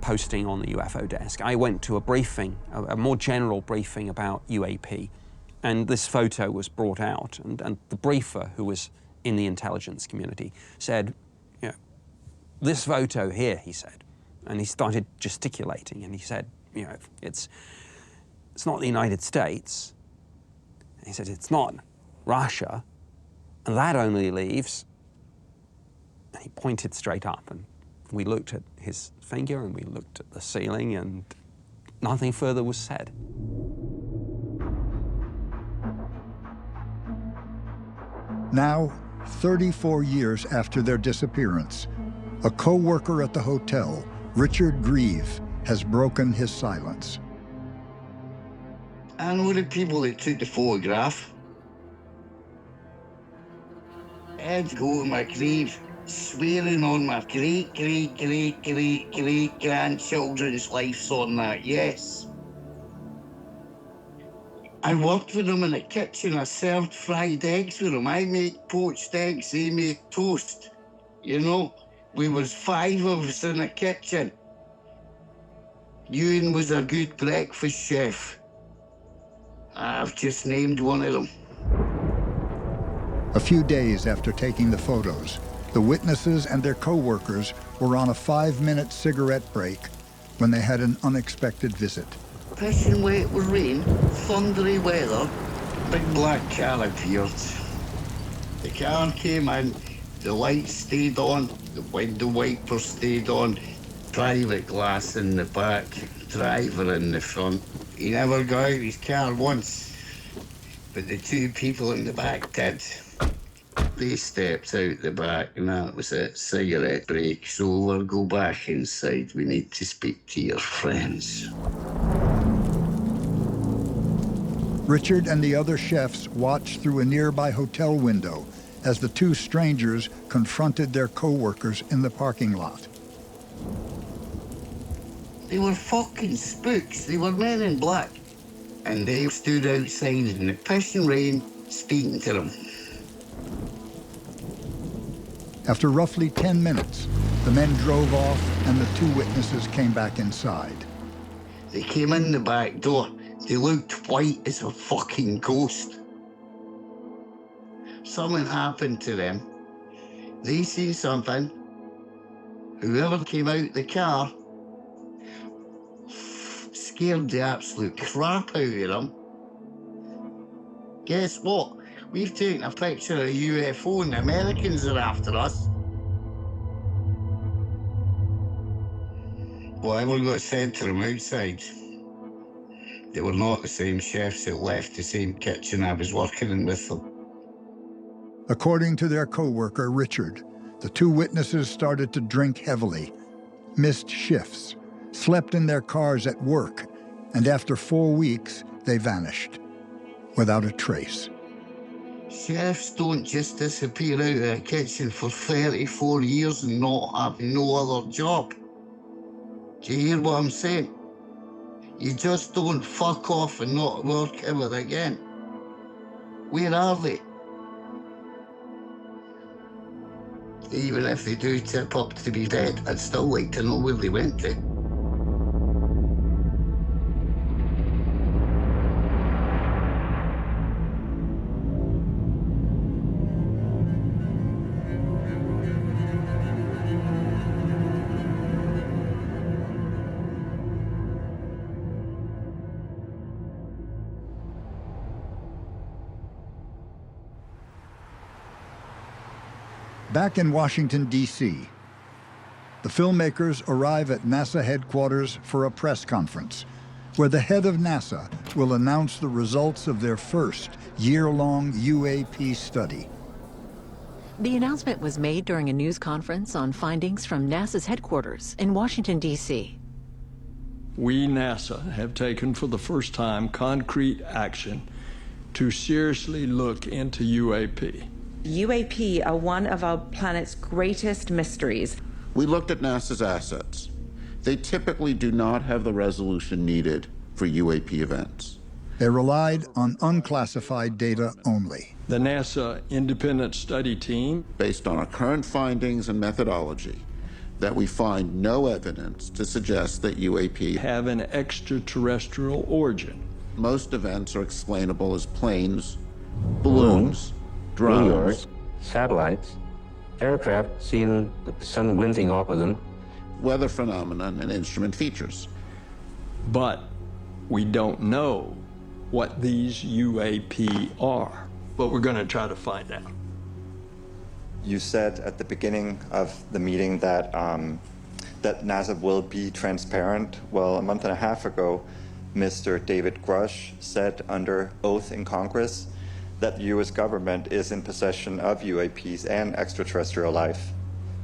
posting on the UFO desk, I went to a briefing, a more general briefing about UAP, and this photo was brought out, and the briefer, who was in the intelligence community, said, you know, this photo here, he said, and he started gesticulating, and he said, you know, it's not the United States. He said, it's not Russia, and that only leaves, and he pointed straight up, and we looked at his finger and we looked at the ceiling, and nothing further was said. Now, 34 years after their disappearance, a co-worker at the hotel, Richard Grieve, has broken his silence. I know the people that took the photograph. I'd go to my grave swearing on my great-great-great-great-great-grandchildren's lives on that, yes. I worked with them in the kitchen. I served fried eggs with them. I made poached eggs, they made toast. You know, we was 5 of us in the kitchen. Ewan was a good breakfast chef. I've just named one of them. A few days after taking the photos, the witnesses and their co-workers were on a 5-minute cigarette break when they had an unexpected visit. Pissing wet with rain, thundery weather, big black car appeared. The car came in, the lights stayed on, the window wipers stayed on, private glass in the back, driver in the front. He never got out his car once, but the 2 people in the back did. They stepped out the back, and that was it, cigarette break. So we'll go back inside. We need to speak to your friends. Richard and the other chefs watched through a nearby hotel window as the 2 strangers confronted their co-workers in the parking lot. They were fucking spooks. They were men in black. And they stood outside in the pissing rain, speaking to them. After roughly 10 minutes, the men drove off and the 2 witnesses came back inside. They came in the back door. They looked white as a fucking ghost. Something happened to them. They seen something. Whoever came out the car scared the absolute crap out of them. Guess what? We've taken a picture of a UFO and the Americans are after us. Whatever got sent to them outside, they were not the same chefs that left the same kitchen I was working in with them. According to their co-worker, Richard, the 2 witnesses started to drink heavily, missed shifts, slept in their cars at work, and after 4 weeks, they vanished, without a trace. Chefs don't just disappear out of the kitchen for 34 years and not have no other job. Do you hear what I'm saying? You just don't fuck off and not work ever again. Where are they? Even if they do tip up to be dead, I'd still like to know where they went to. Back in Washington, D.C., the filmmakers arrive at NASA headquarters for a press conference, where the head of NASA will announce the results of their first year-long UAP study. The announcement was made during a news conference on findings from NASA's headquarters in Washington, D.C. We, NASA, have taken for the first time concrete action to seriously look into UAP. UAP are one of our planet's greatest mysteries. We looked at NASA's assets. They typically do not have the resolution needed for UAP events. They relied on unclassified data only. The NASA independent study team, based on our current findings and methodology, that we find no evidence to suggest that UAP have an extraterrestrial origin. Most events are explainable as planes, balloons, drones, meteors, satellites, aircraft seen the sun glinting off of them, weather phenomenon, and instrument features. But we don't know what these UAP are, but we're going to try to find out. You said at the beginning of the meeting that that NASA will be transparent. Well, a month and a half ago, Mr. David Grush said under oath in Congress that the U.S. government is in possession of UAPs and extraterrestrial life.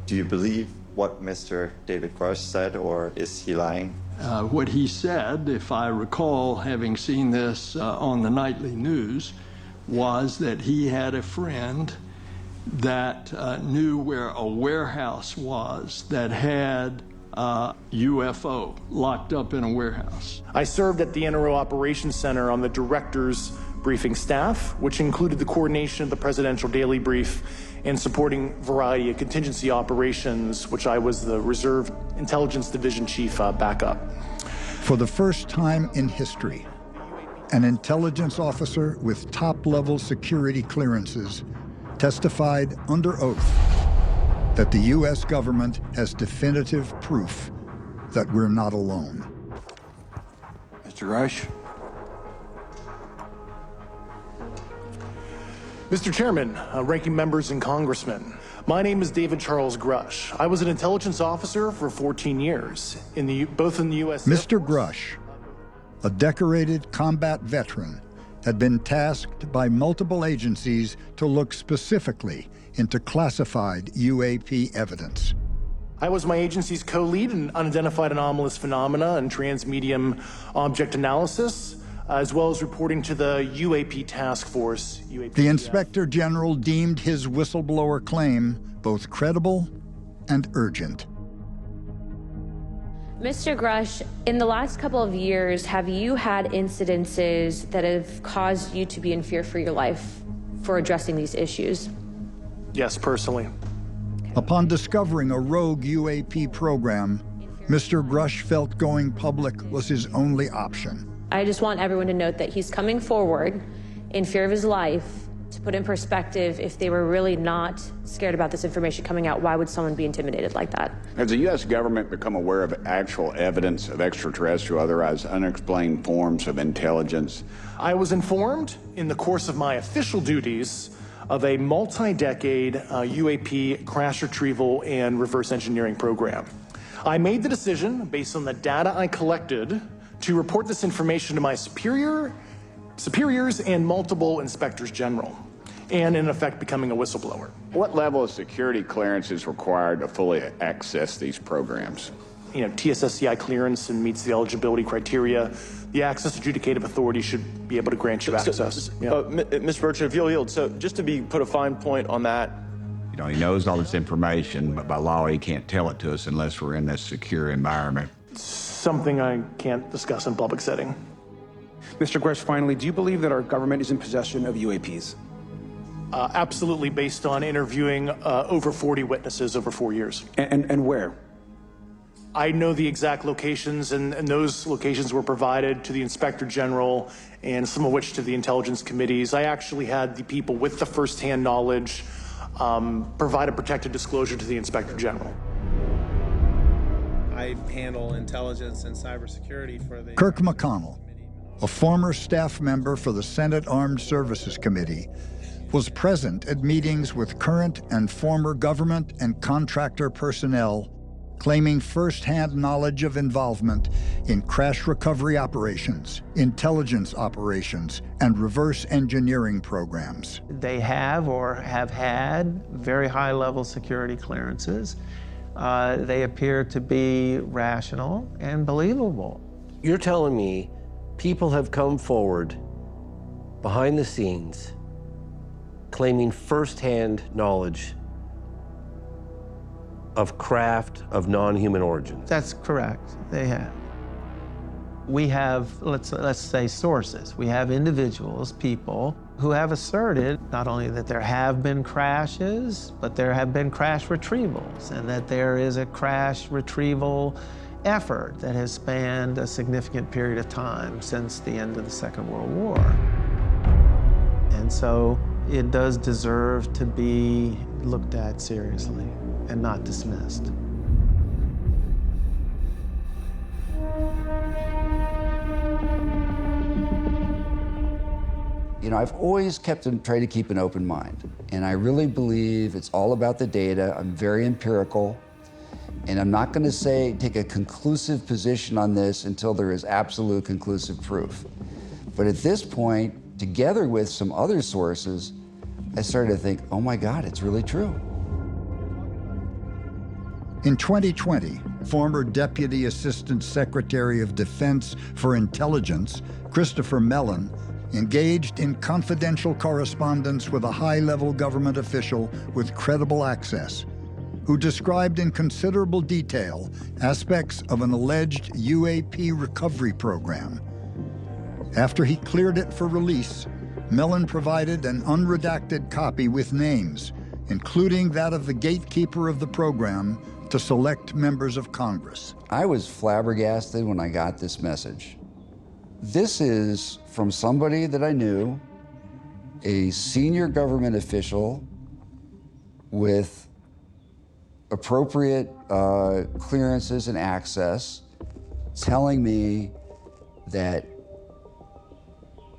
Do you believe what Mr. David Grush said, or is he lying? What he said, if I recall having seen this on the nightly news, was that he had a friend that knew where a warehouse was that had a UFO locked up in a warehouse. I served at the NRO Operations Center on the director's briefing staff, which included the coordination of the presidential daily brief and supporting variety of contingency operations, which I was the Reserve Intelligence Division Chief backup. For the first time in history, an intelligence officer with top-level security clearances testified under oath that the U.S. government has definitive proof that we're not alone. Mr. Grush? Mr. Chairman, ranking members and congressmen, my name is David Charles Grush. I was an intelligence officer for 14 years, both in the U.S. Mr. Grush, a decorated combat veteran, had been tasked by multiple agencies to look specifically into classified UAP evidence. I was my agency's co-lead in unidentified anomalous phenomena and transmedium object analysis, as well as reporting to the UAP task force. The Inspector General deemed his whistleblower claim both credible and urgent. Mr. Grush, in the last couple of years, have you had incidences that have caused you to be in fear for your life for addressing these issues? Yes, personally. Upon discovering a rogue UAP program, Mr. Grush felt going public was his only option. I just want everyone to note that he's coming forward in fear of his life. To put in perspective, if they were really not scared about this information coming out, why would someone be intimidated like that? Has the U.S. government become aware of actual evidence of extraterrestrial, otherwise unexplained forms of intelligence? I was informed in the course of my official duties of a multi-decade UAP crash retrieval and reverse engineering program. I made the decision, based on the data I collected, to report this information to my superiors and multiple inspectors general, and in effect becoming a whistleblower. What level of security clearance is required to fully access these programs? You know, TSSCI clearance and meets the eligibility criteria. The Access Adjudicative Authority should be able to grant you access. Mr. Burchett, if you'll yield, so just to put a fine point on that. You know, he knows all this information, but by law he can't tell it to us unless we're in this secure environment. Something I can't discuss in public setting. Mr. Grush, finally, do you believe that our government is in possession of UAPs? Absolutely, based on interviewing over 40 witnesses over 4 years. And where? I know the exact locations, and those locations were provided to the Inspector General, and some of which to the intelligence committees. I actually had the people with the firsthand knowledge provide a protected disclosure to the Inspector General. I handle intelligence and cybersecurity for the... Kirk McConnell, a former staff member for the Senate Armed Services Committee, was present at meetings with current and former government and contractor personnel claiming first-hand knowledge of involvement in crash recovery operations, intelligence operations, and reverse engineering programs. They have or have had very high-level security clearances. They appear to be rational and believable. You're telling me people have come forward behind the scenes claiming first-hand knowledge of craft of non-human origin? That's correct, they have. We have, let's say, sources. We have individuals, people, who have asserted not only that there have been crashes, but there have been crash retrievals, and that there is a crash retrieval effort that has spanned a significant period of time since the end of the Second World War. And so it does deserve to be looked at seriously and not dismissed. You know, I've always tried to keep an open mind, and I really believe it's all about the data. I'm very empirical, and I'm not going to take a conclusive position on this until there is absolute conclusive proof. But at this point, together with some other sources, I started to think, oh my God, it's really true. In 2020, former Deputy Assistant Secretary of Defense for Intelligence, Christopher Mellon, engaged in confidential correspondence with a high-level government official with credible access, who described in considerable detail aspects of an alleged UAP recovery program. After he cleared it for release, Mellon provided an unredacted copy with names, including that of the gatekeeper of the program, to select members of Congress. I was flabbergasted when I got this message. This is from somebody that I knew, a senior government official with appropriate clearances and access, telling me that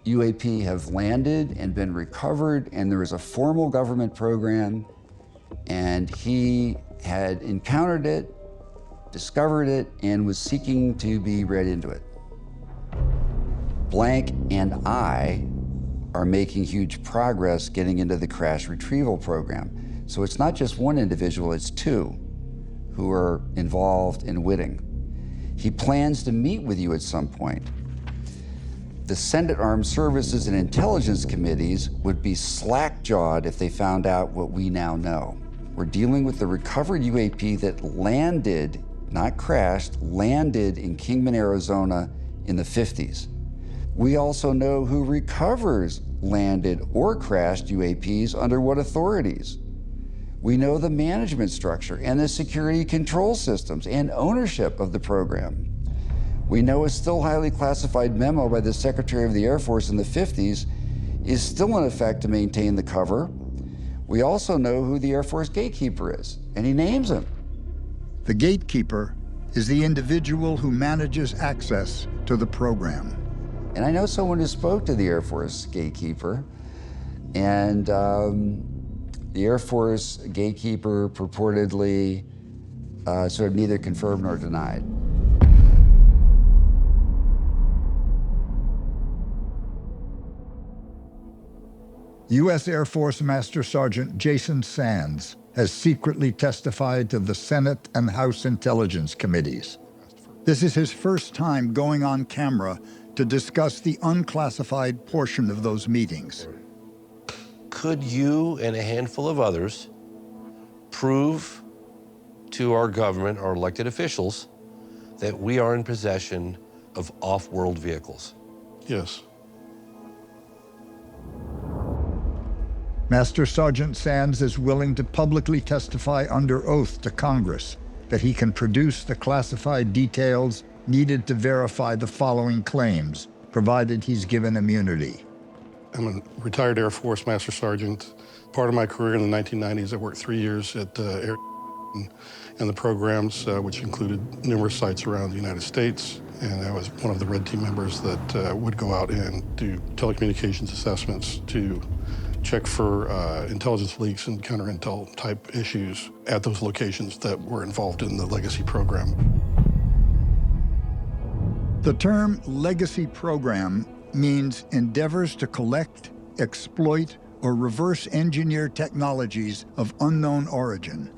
UAP have landed and been recovered, and there is a formal government program, and he had encountered it, discovered it, and was seeking to be read into it. Blank and I are making huge progress getting into the crash retrieval program. So it's not just one individual, it's two who are involved in Whitting. He plans to meet with you at some point. The Senate Armed Services and Intelligence Committees would be slack-jawed if they found out what we now know. We're dealing with the recovered UAP that landed, not crashed, landed in Kingman, Arizona in the 50s. We also know who recovers landed or crashed UAPs under what authorities. We know the management structure and the security control systems and ownership of the program. We know a still highly classified memo by the Secretary of the Air Force in the 50s is still in effect to maintain the cover. We also know who the Air Force gatekeeper is, and he names him. The gatekeeper is the individual who manages access to the program. And I know someone who spoke to the Air Force gatekeeper, and the Air Force gatekeeper purportedly sort of neither confirmed nor denied. U.S. Air Force Master Sergeant Jason Sands has secretly testified to the Senate and House Intelligence Committees. This is his first time going on camera to discuss the unclassified portion of those meetings. Could you and a handful of others prove to our government, our elected officials, that we are in possession of off-world vehicles? Yes. Master Sergeant Sands is willing to publicly testify under oath to Congress that he can produce the classified details needed to verify the following claims, provided he's given immunity. I'm a retired Air Force Master Sergeant. Part of my career in the 1990s, I worked 3 years at Air and the programs, which included numerous sites around the United States. And I was one of the Red Team members that would go out and do telecommunications assessments to check for intelligence leaks and counter-intel type issues at those locations that were involved in the legacy program. The term legacy program means endeavors to collect, exploit, or reverse engineer technologies of unknown origin,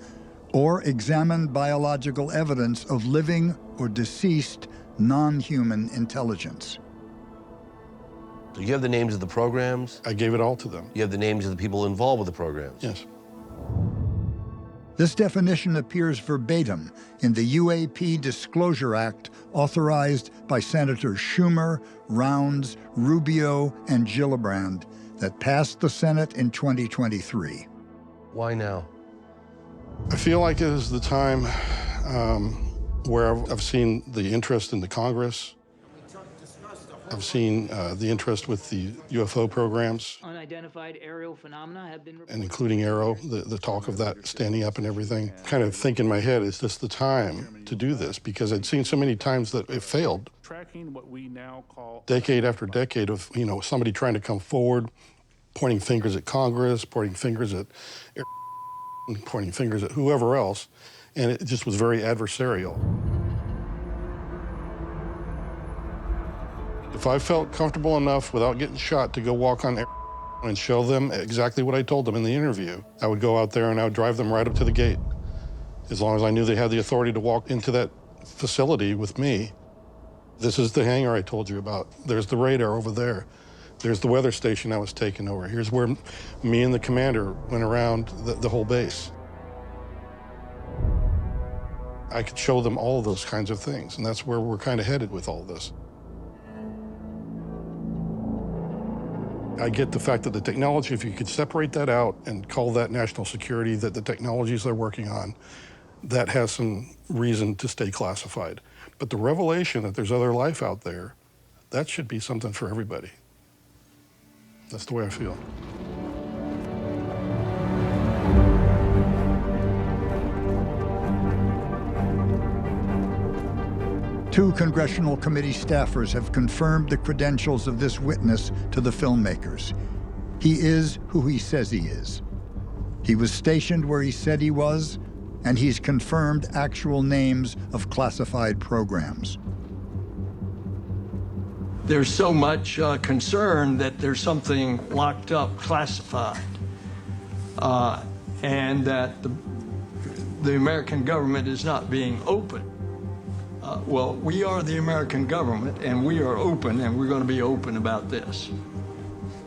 or examine biological evidence of living or deceased non-human intelligence. So you have the names of the programs? I gave it all to them. You have the names of the people involved with the programs? Yes. This definition appears verbatim in the UAP Disclosure Act authorized by Senators Schumer, Rounds, Rubio, and Gillibrand that passed the Senate in 2023. Why now? I feel like it is the time where I've seen the interest in the Congress. I've seen the interest with the UFO programs. Unidentified aerial phenomena have been reported. And including Aero, the talk of that standing up and everything. Kind of think in my head, is this the time to do this? Because I'd seen so many times that it failed. Tracking what we now call Decade after decade of, somebody trying to come forward, pointing fingers at Congress, pointing fingers at pointing fingers at whoever else, and it just was very adversarial. If I felt comfortable enough without getting shot to go walk on air and show them exactly what I told them in the interview, I would go out there and I would drive them right up to the gate. As long as I knew they had the authority to walk into that facility with me. This is the hangar I told you about. There's the radar over there. There's the weather station I was taking over. Here's where me and the commander went around the whole base. I could show them all of those kinds of things, and that's where we're kind of headed with all this. I get the fact that the technology, if you could separate that out and call that national security, that the technologies they're working on, that has some reason to stay classified. But the revelation that there's other life out there, that should be something for everybody. That's the way I feel. Two congressional committee staffers have confirmed the credentials of this witness to the filmmakers. He is who he says he is. He was stationed where he said he was, and he's confirmed actual names of classified programs. There's so much concern that there's something locked up, classified, and that the American government is not being open. Well, we are the American government, and we are open, and we're going to be open about this.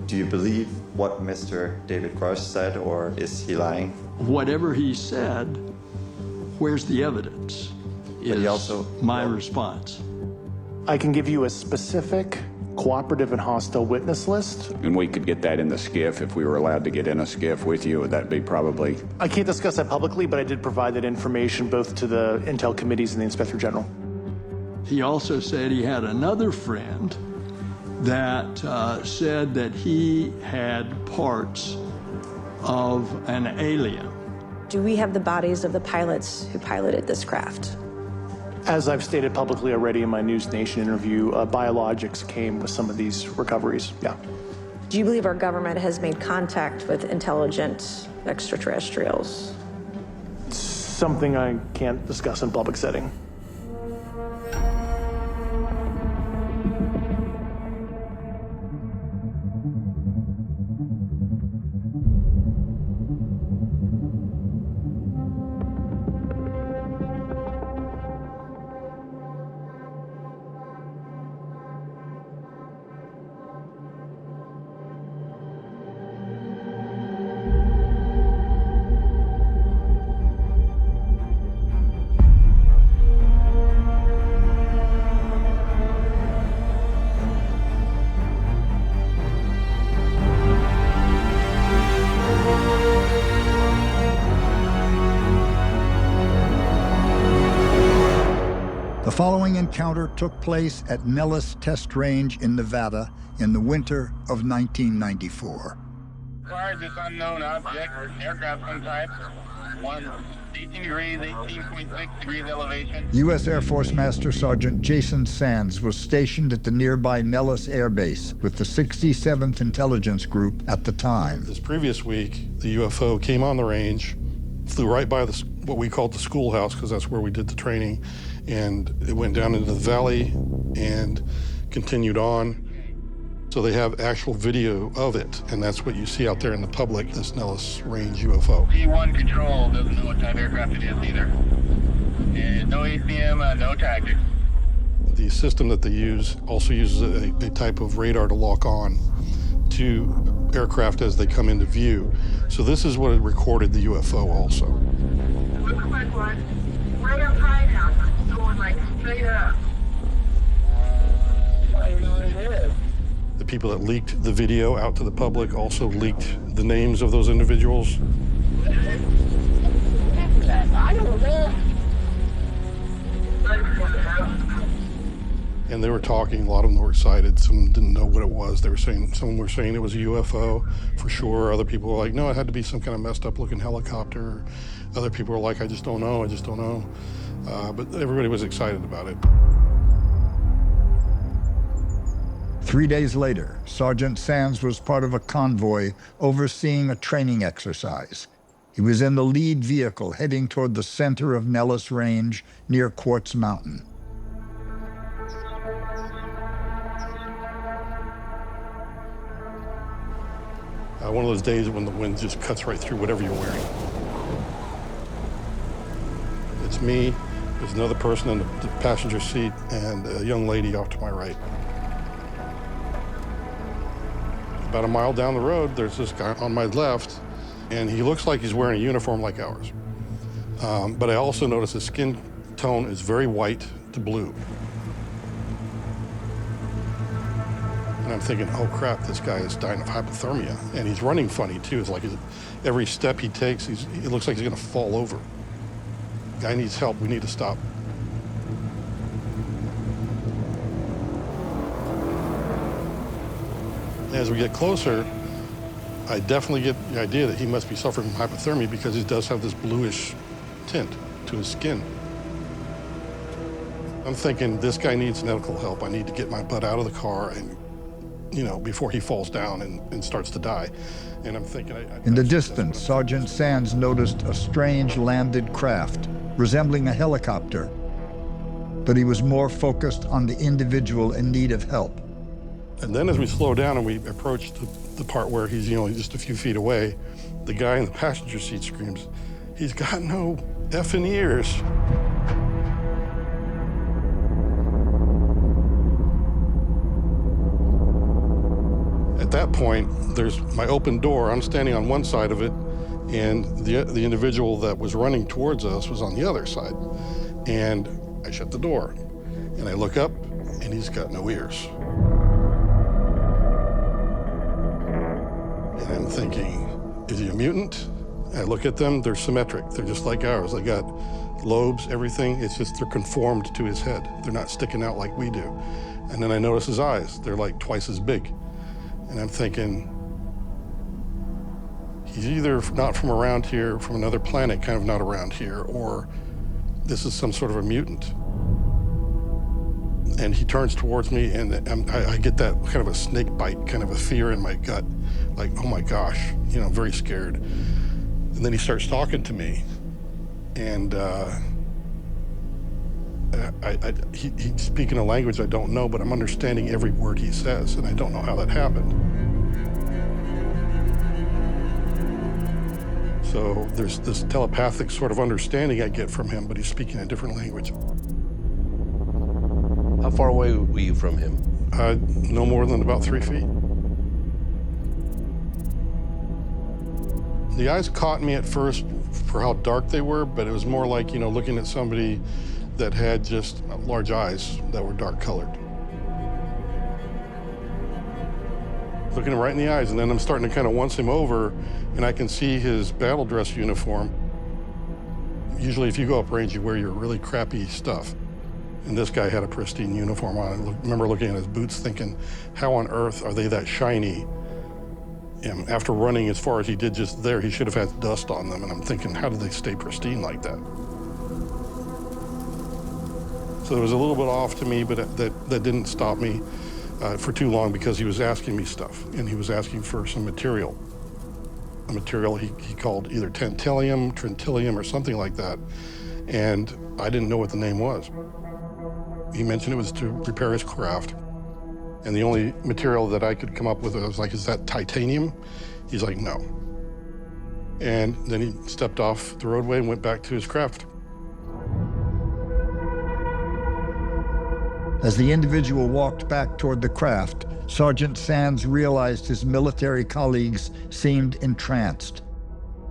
Do you believe what Mr. David Grush said, or is he lying? Whatever he said, where's the evidence? Is my response. I can give you a specific cooperative and hostile witness list. And we could get that in the SCIF if we were allowed to get in a SCIF with you. Would that be probably? I can't discuss that publicly, but I did provide that information both to the Intel committees and the Inspector General. He also said he had another friend that said that he had parts of an alien. Do we have the bodies of the pilots who piloted this craft? As I've stated publicly already in my News Nation interview, biologics came with some of these recoveries, yeah. Do you believe our government has made contact with intelligent extraterrestrials? Something I can't discuss in public setting. following encounter took place at Nellis Test Range in Nevada in the winter of 1994. Acquired this unknown object, aircraft type, 18 degrees, 18.6 degrees elevation. U.S. Air Force Master Sergeant Jason Sands was stationed at the nearby Nellis Air Base with the 67th Intelligence Group at the time. This previous week, the UFO came on the range, flew right by what we called the schoolhouse, because that's where we did the training, and it went down into the valley and continued on. So they have actual video of it, and that's what you see out there in the public, this Nellis Range UFO. P1 control doesn't know what type of aircraft it is either. And no ACM, no tactics. The system that they use also uses a type of radar to lock on to aircraft as they come into view. So this is what it recorded the UFO also. Looks like one. Right up high now, going like straight up. I don't know what it is. The people that leaked the video out to the public also leaked the names of those individuals. I don't know. And they were talking, a lot of them were excited, some didn't know what it was. They were saying, some were saying it was a UFO for sure. Other people were like, no, it had to be some kind of messed up looking helicopter. Other people were like, I just don't know, I just don't know. But everybody was excited about it. 3 days later, Sergeant Sands was part of a convoy overseeing a training exercise. He was in the lead vehicle heading toward the center of Nellis Range near Quartz Mountain. One of those days when the wind just cuts right through whatever you're wearing. It's me, there's another person in the passenger seat, and a young lady off to my right. About a mile down the road, there's this guy on my left, and he looks like he's wearing a uniform like ours. But I also notice his skin tone is very white to blue. And I'm thinking, oh crap, this guy is dying of hypothermia. And he's running funny too. It's like every step he takes, it looks like he's gonna fall over. Guy needs help, we need to stop. As we get closer, I definitely get the idea that he must be suffering from hypothermia because he does have this bluish tint to his skin. I'm thinking, this guy needs medical help. I need to get my butt out of the car and, you know, before he falls down and starts to die. And I'm thinking... In the distance, Sergeant Sands noticed a strange landed craft resembling a helicopter, but he was more focused on the individual in need of help. And then as we slow down and we approach the part where he's, you know, just a few feet away, the guy in the passenger seat screams, "He's got no effing ears." At that point, there's my open door. I'm standing on one side of it, and the individual that was running towards us was on the other side. And I shut the door, and I look up, and he's got no ears. And I'm thinking, is he a mutant? I look at them, they're symmetric. They're just like ours. They got lobes, everything. It's just they're conformed to his head. They're not sticking out like we do. And then I notice his eyes. They're like twice as big. And I'm thinking, he's either not from around here, from another planet, kind of not around here, or this is some sort of a mutant. And he turns towards me, and I get that kind of a snake bite, kind of a fear in my gut, like, oh my gosh, you know, very scared. And then he starts talking to me, and he's speaking a language I don't know, but I'm understanding every word he says, and I don't know how that happened. So there's this telepathic sort of understanding I get from him, but he's speaking a different language. How far away were you from him? No more than about 3 feet. The eyes caught me at first for how dark they were, but it was more like, you know, looking at somebody that had just large eyes that were dark colored. Looking him right in the eyes, and then I'm starting to kind of once him over, and I can see his battle dress uniform. Usually if you go up range, you wear your really crappy stuff. And this guy had a pristine uniform on. I remember looking at his boots thinking, how on earth are they that shiny? And after running as far as he did just there, he should have had dust on them. And I'm thinking, how did they stay pristine like that? So it was a little bit off to me, but that didn't stop me for too long because he was asking me stuff. And he was asking for some material. A material he called either tantalum, tritium, or something like that. And I didn't know what the name was. He mentioned it was to repair his craft. And the only material that I could come up with, I was like, is that titanium? He's like, no. And then he stepped off the roadway and went back to his craft. As the individual walked back toward the craft, Sergeant Sands realized his military colleagues seemed entranced.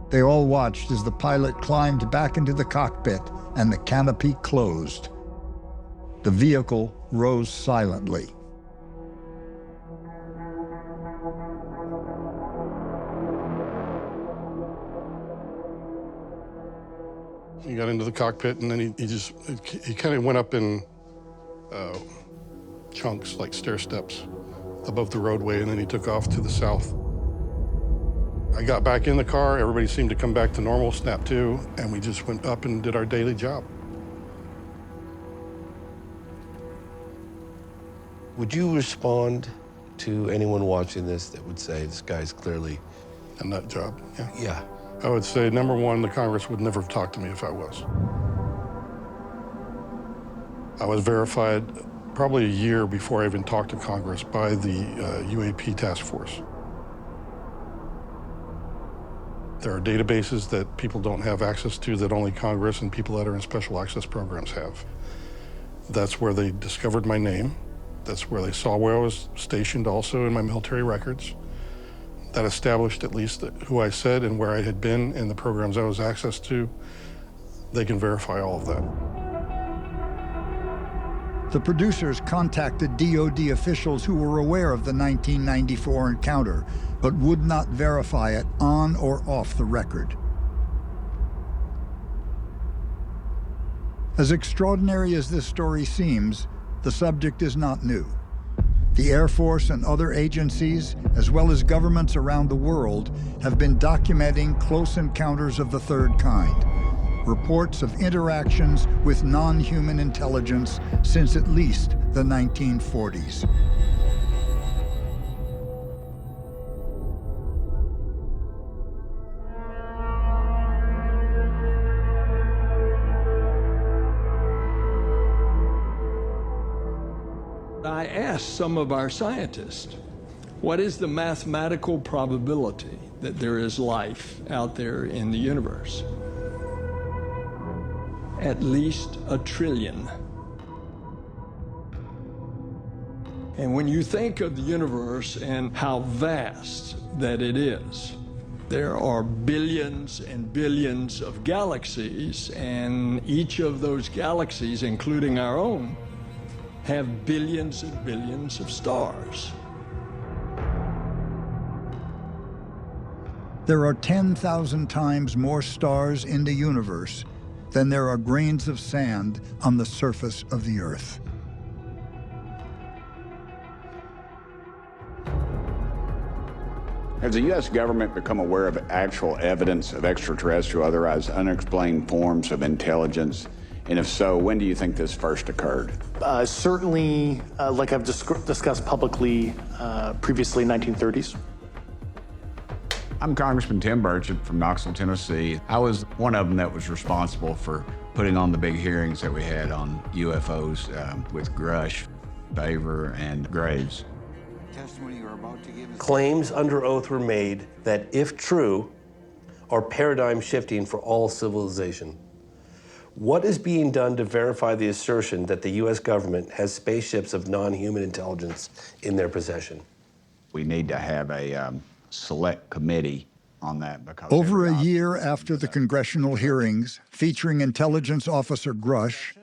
They all watched as the pilot climbed back into the cockpit and the canopy closed. The vehicle rose silently. He got into the cockpit, and then he kind of went up in chunks, like stair steps, above the roadway, and then he took off to the south. I got back in the car, everybody seemed to come back to normal, snap to, and we just went up and did our daily job. Would you respond to anyone watching this that would say this guy's clearly a nut job? Yeah. Yeah. I would say, number one, the Congress would never have talked to me if I was. I was verified probably a year before I even talked to Congress by the UAP task force. There are databases that people don't have access to that only Congress and people that are in special access programs have. That's where they discovered my name. That's where they saw where I was stationed also in my military records. That established at least who I said and where I had been and the programs I was access to. They can verify all of that. The producers contacted DoD officials who were aware of the 1994 encounter, but would not verify it on or off the record. As extraordinary as this story seems, the subject is not new. The Air Force and other agencies, as well as governments around the world, have been documenting close encounters of the third kind. Reports of interactions with non-human intelligence since at least the 1940s. I asked some of our scientists, what is the mathematical probability that there is life out there in the universe? At least 1 trillion. And when you think of the universe and how vast that it is, there are billions and billions of galaxies, and each of those galaxies, including our own, have billions and billions of stars. There are 10,000 times more stars in the universe than there are grains of sand on the surface of the Earth. Has the U.S. government become aware of actual evidence of extraterrestrial, otherwise unexplained forms of intelligence? And if so, when do you think this first occurred? Certainly, like I've discussed publicly previously, 1930s. I'm Congressman Tim Burchett from Knoxville, Tennessee. I was one of them that was responsible for putting on the big hearings that we had on UFOs with Grush, Baver, and Graves. Claims under oath were made that, if true, are paradigm shifting for all civilization. What is being done to verify the assertion that the U.S. government has spaceships of non-human intelligence in their possession? We need to have a select committee on that because over a year after the congressional hearings featuring intelligence officer Grush,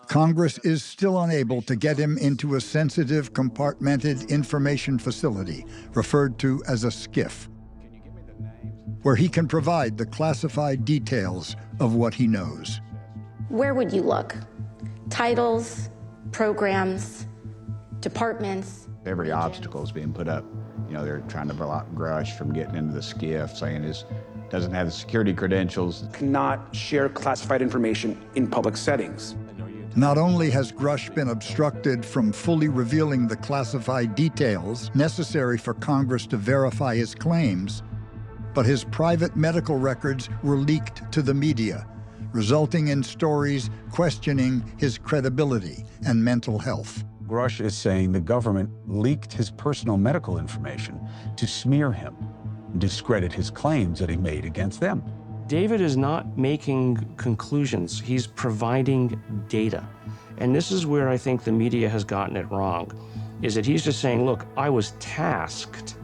Congress is still unable to get him into a sensitive, compartmented information facility referred to as a SCIF, where he can provide the classified details of what he knows. Where would you look? Titles, programs, departments. Every obstacle is being put up. You know, they're trying to block Grush from getting into the skiff, saying doesn't have the security credentials. Cannot share classified information in public settings. Not only has Grush been obstructed from fully revealing the classified details necessary for Congress to verify his claims, but his private medical records were leaked to the media, resulting in stories questioning his credibility and mental health. Grush is saying the government leaked his personal medical information to smear him and discredit his claims that he made against them. David is not making conclusions. He's providing data. And this is where I think the media has gotten it wrong, is that he's just saying, look, I was tasked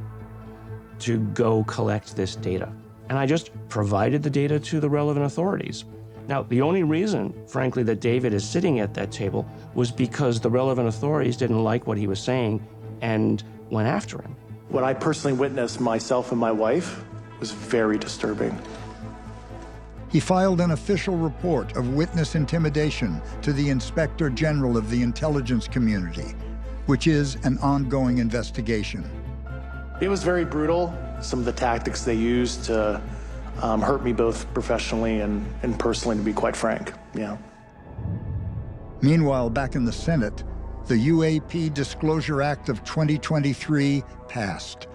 to go collect this data. And I just provided the data to the relevant authorities. Now, the only reason, frankly, that David is sitting at that table was because the relevant authorities didn't like what he was saying and went after him. What I personally witnessed myself and my wife was very disturbing. He filed an official report of witness intimidation to the Inspector General of the intelligence community, which is an ongoing investigation. It was very brutal, some of the tactics they used to hurt me both professionally and personally, to be quite frank. Yeah. Meanwhile, back in the Senate, the UAP Disclosure Act of 2023 passed,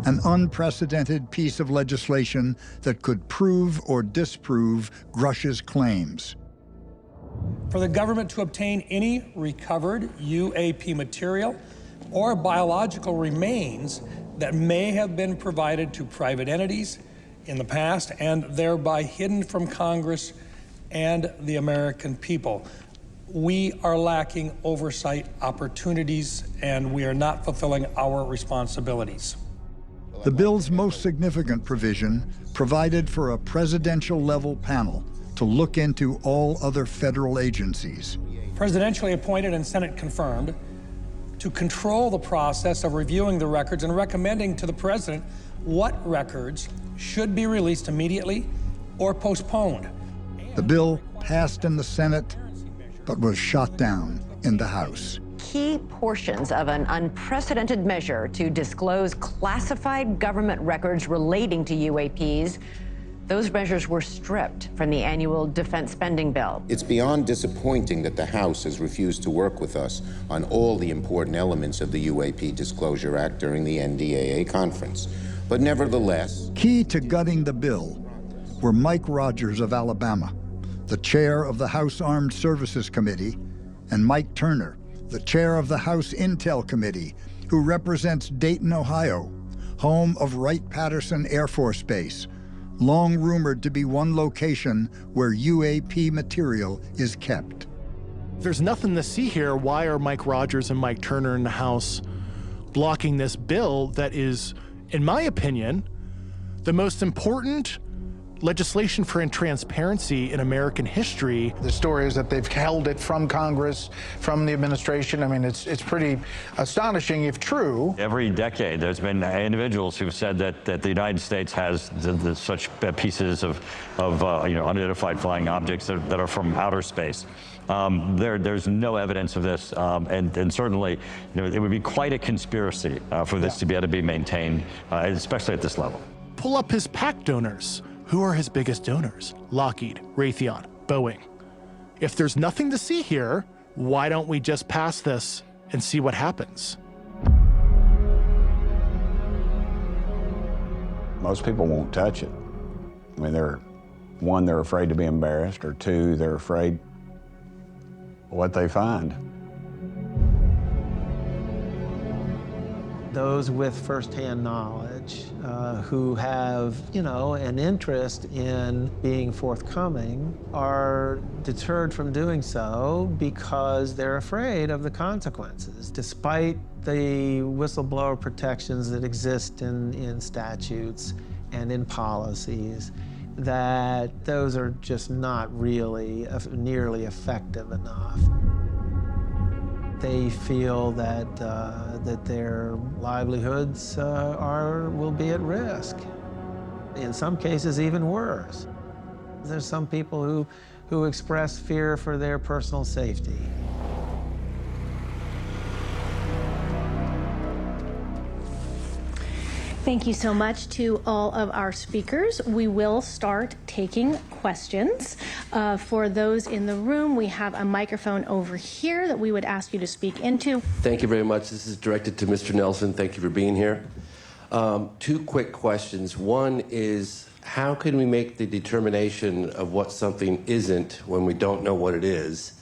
an unprecedented piece of legislation that could prove or disprove Grush's claims. For the government to obtain any recovered UAP material or biological remains that may have been provided to private entities in the past and thereby hidden from Congress and the American people. We are lacking oversight opportunities and we are not fulfilling our responsibilities. The bill's most significant provision provided for a presidential-level panel to look into all other federal agencies. Presidentially appointed and Senate confirmed to control the process of reviewing the records and recommending to the president what records should be released immediately or postponed. The bill passed in the Senate, but was shot down in the House. Key portions of an unprecedented measure to disclose classified government records relating to UAPs, those measures were stripped from the annual defense spending bill. It's beyond disappointing that the House has refused to work with us on all the important elements of the UAP Disclosure Act during the NDAA conference. But nevertheless, key to gutting the bill were Mike Rogers of Alabama, the chair of the House Armed Services Committee, and Mike Turner, the chair of the House Intel Committee, who represents Dayton, Ohio, home of Wright-Patterson Air Force Base, long rumored to be one location where UAP material is kept. There's nothing to see here. Why are Mike Rogers and Mike Turner in the House blocking this bill that is, in my opinion, the most important legislation for transparency in American history? The story is that they've held it from Congress, from the administration. I mean, it's pretty astonishing if true. Every decade, there's been individuals who've said that the United States has such pieces of unidentified flying objects that are from outer space. There's no evidence of this, and certainly, it would be quite a conspiracy for this to be able to be maintained, especially at this level. Pull up his PAC donors. Who are his biggest donors? Lockheed, Raytheon, Boeing. If there's nothing to see here, why don't we just pass this and see what happens? Most people won't touch it. I mean, they're afraid to be embarrassed, or two, they're afraid what they find. Those with firsthand knowledge who have, an interest in being forthcoming are deterred from doing so because they're afraid of the consequences, despite the whistleblower protections that exist in statutes and in policies, that those are just not really nearly effective enough. They feel that their livelihoods will be at risk. In some cases, even worse. There's some people who express fear for their personal safety. Thank you so much to all of our speakers. We will start taking questions. For those in the room, we have a microphone over here that we would ask you to speak into. Thank you very much. This is directed to Mr. Nelson. Thank you for being here. Two quick questions. One is, how can we make the determination of what something isn't when we don't know what it is?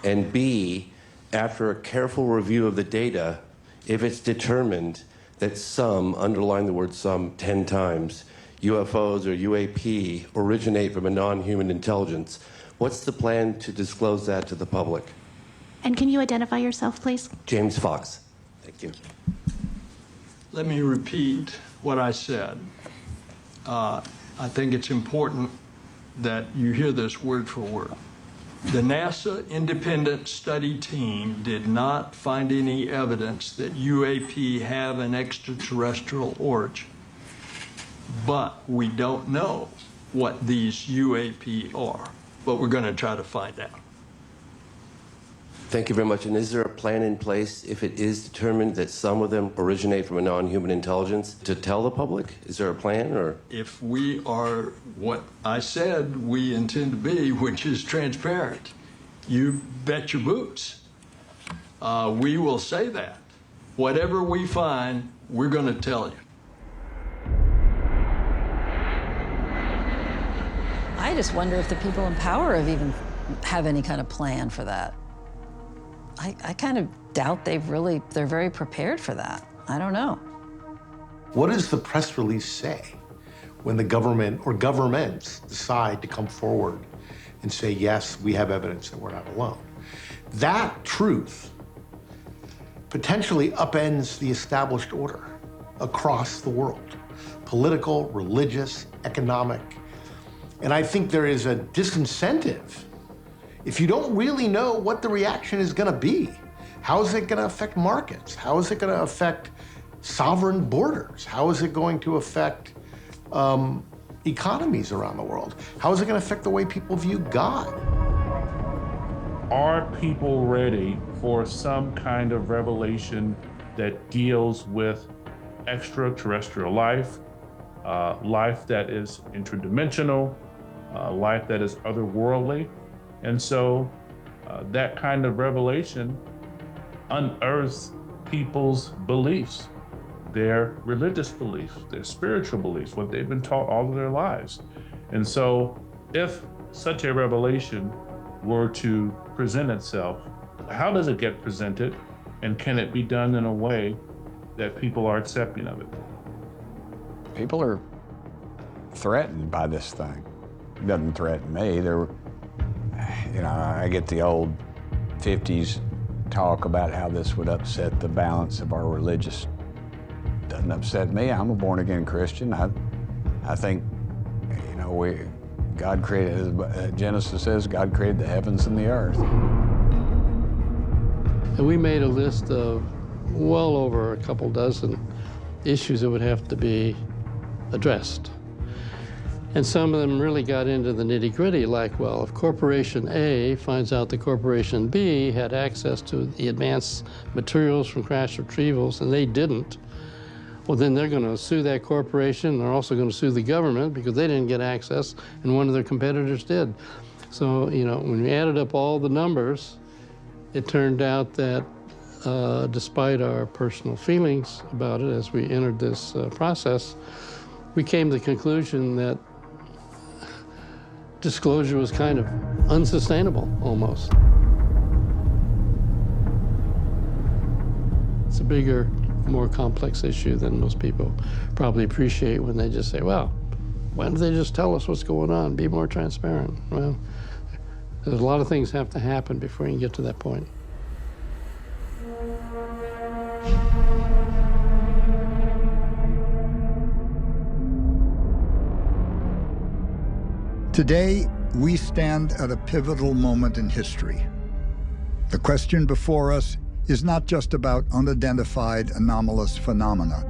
And B, after a careful review of the data, if it's determined that some, underline the word some 10 times, UFOs or UAP originate from a non-human intelligence, what's the plan to disclose that to the public? And can you identify yourself, please? James Fox. Thank you. Let me repeat what I said. I think it's important that you hear this word for word. The NASA independent study team did not find any evidence that UAP have an extraterrestrial origin. But we don't know what these UAP are, but we're going to try to find out. Thank you very much. And is there a plan in place if it is determined that some of them originate from a non-human intelligence to tell the public? Is there a plan, or? If we are what I said we intend to be, which is transparent, you bet your boots. We will say that. Whatever we find, we're going to tell you. I just wonder if the people in power have any kind of plan for that. I kind of doubt they're very prepared for that. I don't know. What does the press release say when the government or governments decide to come forward and say, yes, we have evidence that we're not alone? That truth potentially upends the established order across the world, political, religious, economic. And I think there is a disincentive if you don't really know what the reaction is going to be. How is it going to affect markets? How is it going to affect sovereign borders? How is it going to affect economies around the world? How is it going to affect the way people view God? Are people ready for some kind of revelation that deals with extraterrestrial life, life that is interdimensional, life that is otherworldly? And so that kind of revelation unearths people's beliefs, their religious beliefs, their spiritual beliefs, what they've been taught all of their lives. And so if such a revelation were to present itself, how does it get presented? And can it be done in a way that people are accepting of it? People are threatened by this thing. It doesn't threaten me. I get the old 50s talk about how this would upset the balance of our religious. Doesn't upset me. I'm a born-again Christian. I think, God created, Genesis says, God created the heavens and the earth. And we made a list of well over a couple dozen issues that would have to be addressed. And some of them really got into the nitty-gritty, like, well, if Corporation A finds out that Corporation B had access to the advanced materials from crash retrievals and they didn't, well, then they're going to sue that corporation. They're also going to sue the government because they didn't get access and one of their competitors did. So, when we added up all the numbers, it turned out that despite our personal feelings about it as we entered this process, we came to the conclusion that disclosure was kind of unsustainable, almost. It's a bigger, more complex issue than most people probably appreciate when they just say, well, why don't they just tell us what's going on, be more transparent? Well, there's a lot of things have to happen before you can get to that point. Today, we stand at a pivotal moment in history. The question before us is not just about unidentified anomalous phenomena,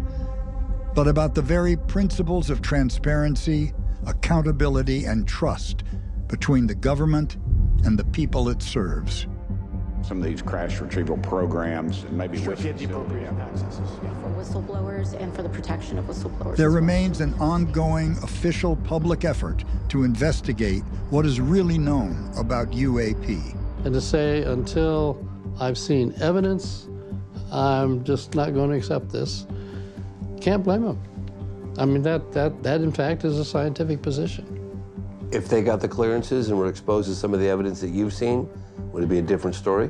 but about the very principles of transparency, accountability, and trust between the government and the people it serves. Some of these crash retrieval programs, and maybe restricted the appropriate accesses. Was whistleblowers and for the protection of whistleblowers. There remains an ongoing official public effort to investigate what is really known about UAP. And to say, until I've seen evidence, I'm just not going to accept this, can't blame them. I mean, that in fact is a scientific position. If they got the clearances and were exposed to some of the evidence that you've seen, would it be a different story?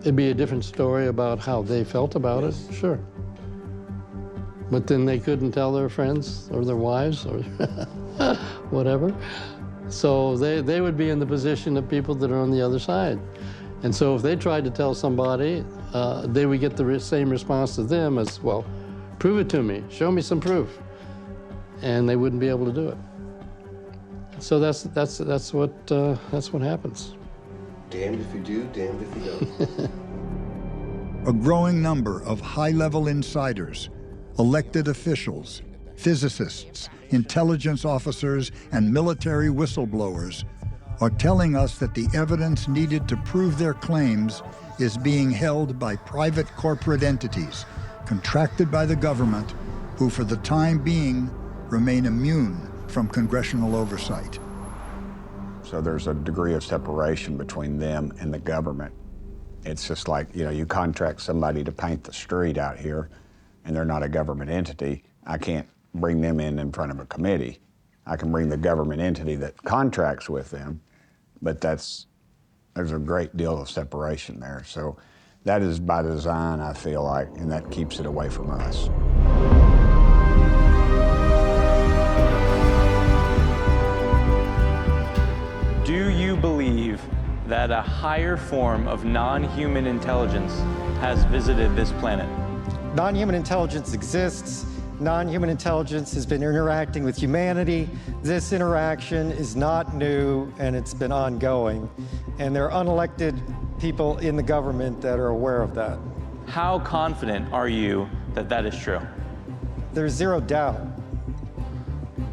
It'd be a different story about how they felt about it, sure. But then they couldn't tell their friends or their wives or whatever. So they would be in the position of people that are on the other side. And so if they tried to tell somebody, they would get the same response to them as, well, prove it to me, show me some proof. And they wouldn't be able to do it. So that's what happens. Damned if you do, damned if you don't. A growing number of high-level insiders, elected officials, physicists, intelligence officers, and military whistleblowers are telling us that the evidence needed to prove their claims is being held by private corporate entities contracted by the government, who for the time being remain immune from congressional oversight. So there's a degree of separation between them and the government. It's just like, you contract somebody to paint the street out here, and they're not a government entity. I can't bring them in front of a committee. I can bring the government entity that contracts with them, but there's a great deal of separation there. So that is by design, I feel like, and that keeps it away from us. Do you believe that a higher form of non-human intelligence has visited this planet? Non-human intelligence exists. Non-human intelligence has been interacting with humanity. This interaction is not new, and it's been ongoing. And there are unelected people in the government that are aware of that. How confident are you that that is true? There's zero doubt.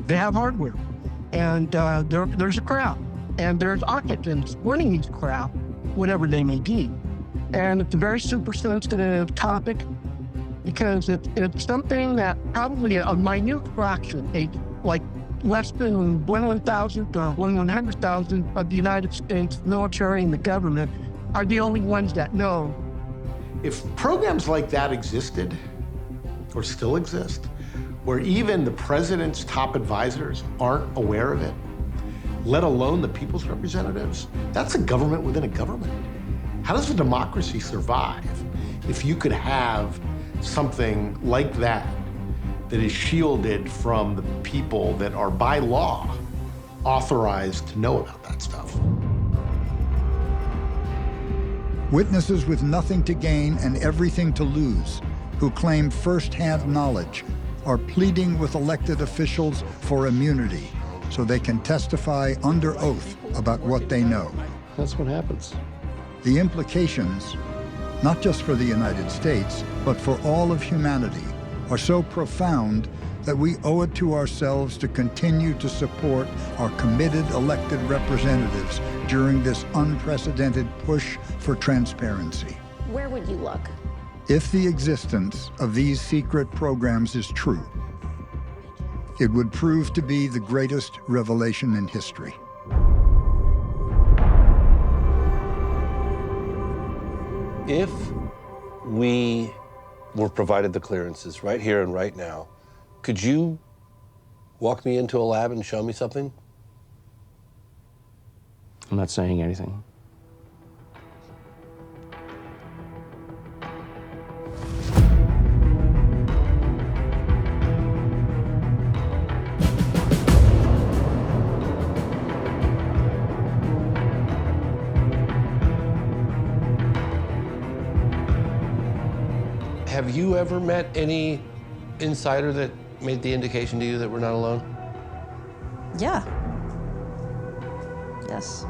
They have hardware, and there's a crowd, and there's occupants running these crowd, whatever they may be. And it's a very super sensitive topic, because it's something that probably a minute fraction, like less than 1/1000 or 1/100,000 of the United States military and the government are the only ones that know. If programs like that existed, or still exist, where even the president's top advisors aren't aware of it, let alone the people's representatives, that's a government within a government. How does a democracy survive if you could have something like that that is shielded from the people that are by law authorized to know about that stuff? Witnesses with nothing to gain and everything to lose, who claim first-hand knowledge, are pleading with elected officials for immunity so they can testify under oath about what they know. That's what happens. The implications, not just for the United States, but for all of humanity, are so profound that we owe it to ourselves to continue to support our committed elected representatives during this unprecedented push for transparency. Where would you look? If the existence of these secret programs is true, it would prove to be the greatest revelation in history. If we were provided the clearances right here and right now, could you walk me into a lab and show me something? I'm not saying anything. Have you ever met any insider that made the indication to you that we're not alone? Yeah. Yes.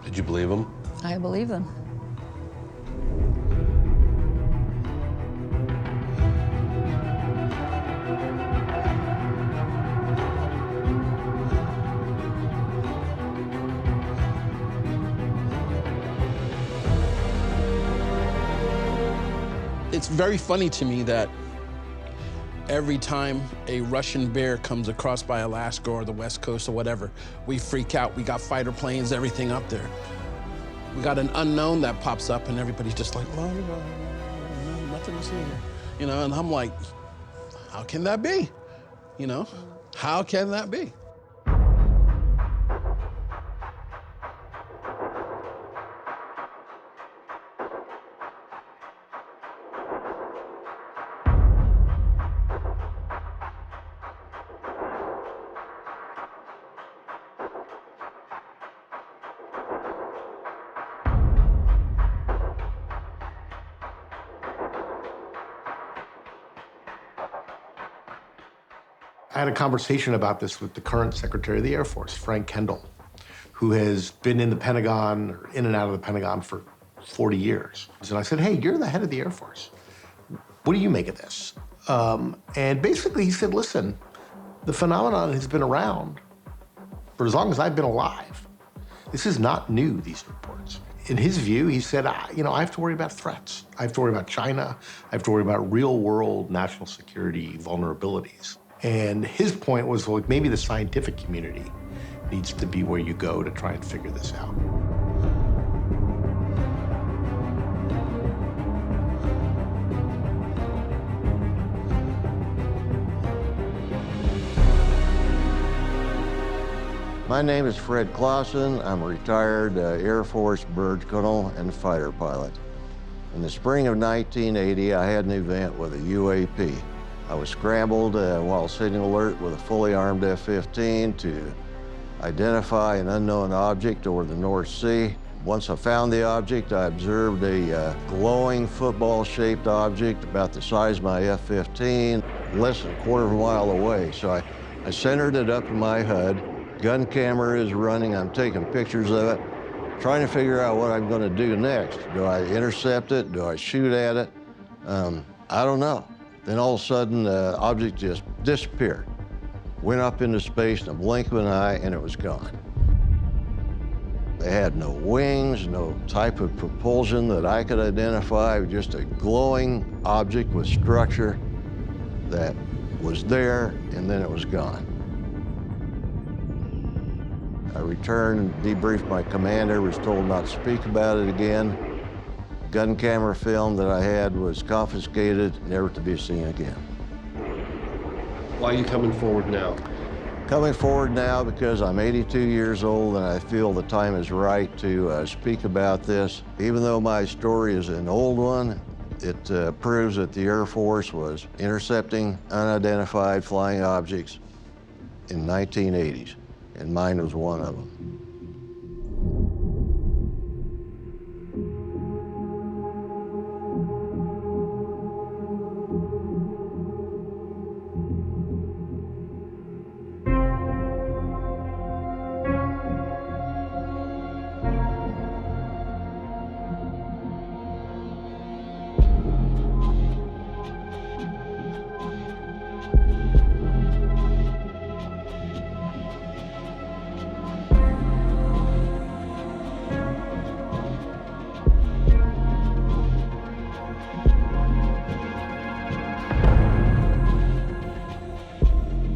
Did you believe them? I believe them. It's very funny to me that every time a Russian bear comes across by Alaska or the West Coast or whatever, we freak out. We got fighter planes, everything up there. We got an unknown that pops up and everybody's just like, oh, nothing to see here. You know, and I'm like, how can that be? You know, how can that be? I had a conversation about this with the current Secretary of the Air Force, Frank Kendall, who has been in the Pentagon, or in and out of the Pentagon for 40 years. And I said, hey, you're the head of the Air Force. What do you make of this? And basically he said, listen, the phenomenon has been around for as long as I've been alive. This is not new, these reports. In his view, he said, you know, I have to worry about threats. I have to worry about China. I have to worry about real-world national security vulnerabilities. And his point was, well, maybe the scientific community needs to be where you go to try and figure this out. My name is Fred Clausen. I'm a retired Air Force bird colonel and fighter pilot. In the spring of 1980, I had an event with a UAP. I was scrambled while sitting alert with a fully armed F-15 to identify an unknown object over the North Sea. Once I found the object, I observed a glowing football-shaped object about the size of my F-15, less than a quarter of a mile away. So I centered it up in my HUD. Gun camera is running. I'm taking pictures of it, trying to figure out what I'm going to do next. Do I intercept it? Do I shoot at it? I don't know. Then all of a sudden, the object just disappeared. Went up into space in a blink of an eye, and it was gone. They had no wings, no type of propulsion that I could identify, just a glowing object with structure that was there, and then it was gone. I returned, debriefed my commander, was told not to speak about it again. Gun camera film that I had was confiscated, never to be seen again. Why are you coming forward now? Coming forward now because I'm 82 years old and I feel the time is right to speak about this. Even though my story is an old one, it proves that the Air Force was intercepting unidentified flying objects in 1980s, and mine was one of them.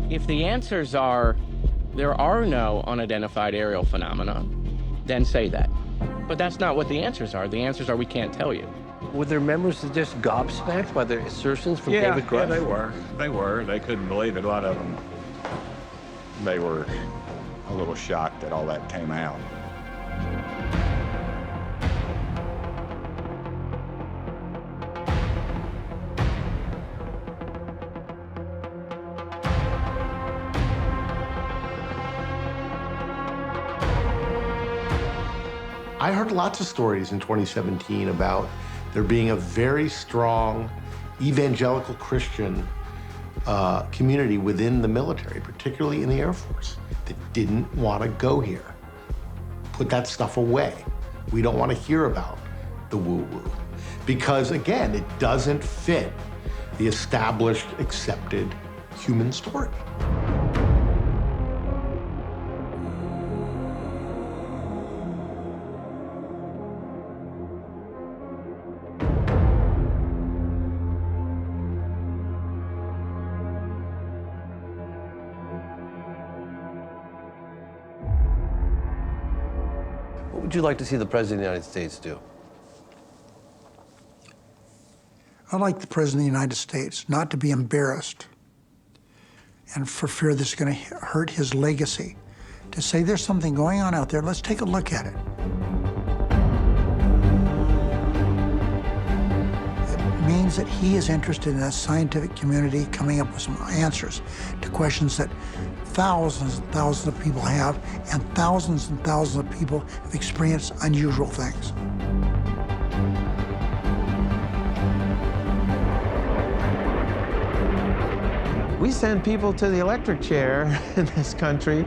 If the answers are, there are no unidentified aerial phenomena, then say that. But that's not what the answers are. The answers are, we can't tell you. Were there members that just gobsmacked by the assertions from David Grush? Yeah, they were. They were. They couldn't believe it. A lot of them, they were a little shocked that all that came out. I heard lots of stories in 2017 about there being a very strong evangelical Christian community within the military, particularly in the Air Force, that didn't want to go here. Put that stuff away. We don't want to hear about the woo-woo. Because again, it doesn't fit the established, accepted human story. would you like to see the President of the United States do? I'd like the President of the United States not to be embarrassed and for fear this is going to hurt his legacy, to say there's something going on out there, let's take a look at it. It means that he is interested in a scientific community coming up with some answers to questions that thousands and thousands of people have, and thousands of people have experienced unusual things. We send people to the electric chair in this country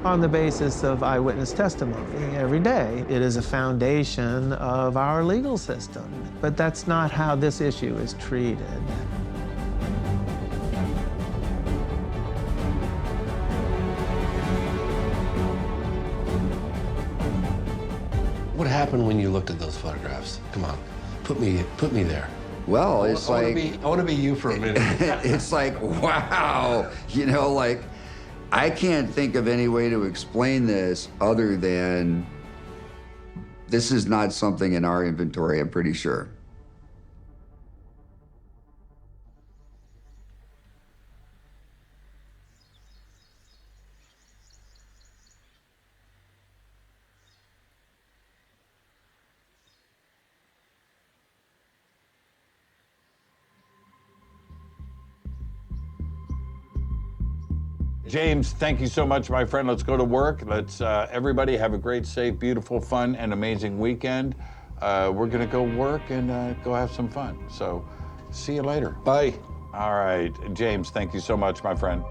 on the basis of eyewitness testimony every day. It is a foundation of our legal system, but that's not how this issue is treated. What happened when you looked at those photographs? Come on, put me there. Well, it's I like... want to be you for a minute. It's like, wow, you know, like, I can't think of any way to explain this other than this is not something in our inventory, I'm pretty sure. James, thank you so much, my friend. Let's go to work. Let's everybody have a great, safe, beautiful, fun, and amazing weekend. We're gonna go work and go have some fun. So, see you later. Bye. All right, James, thank you so much, my friend.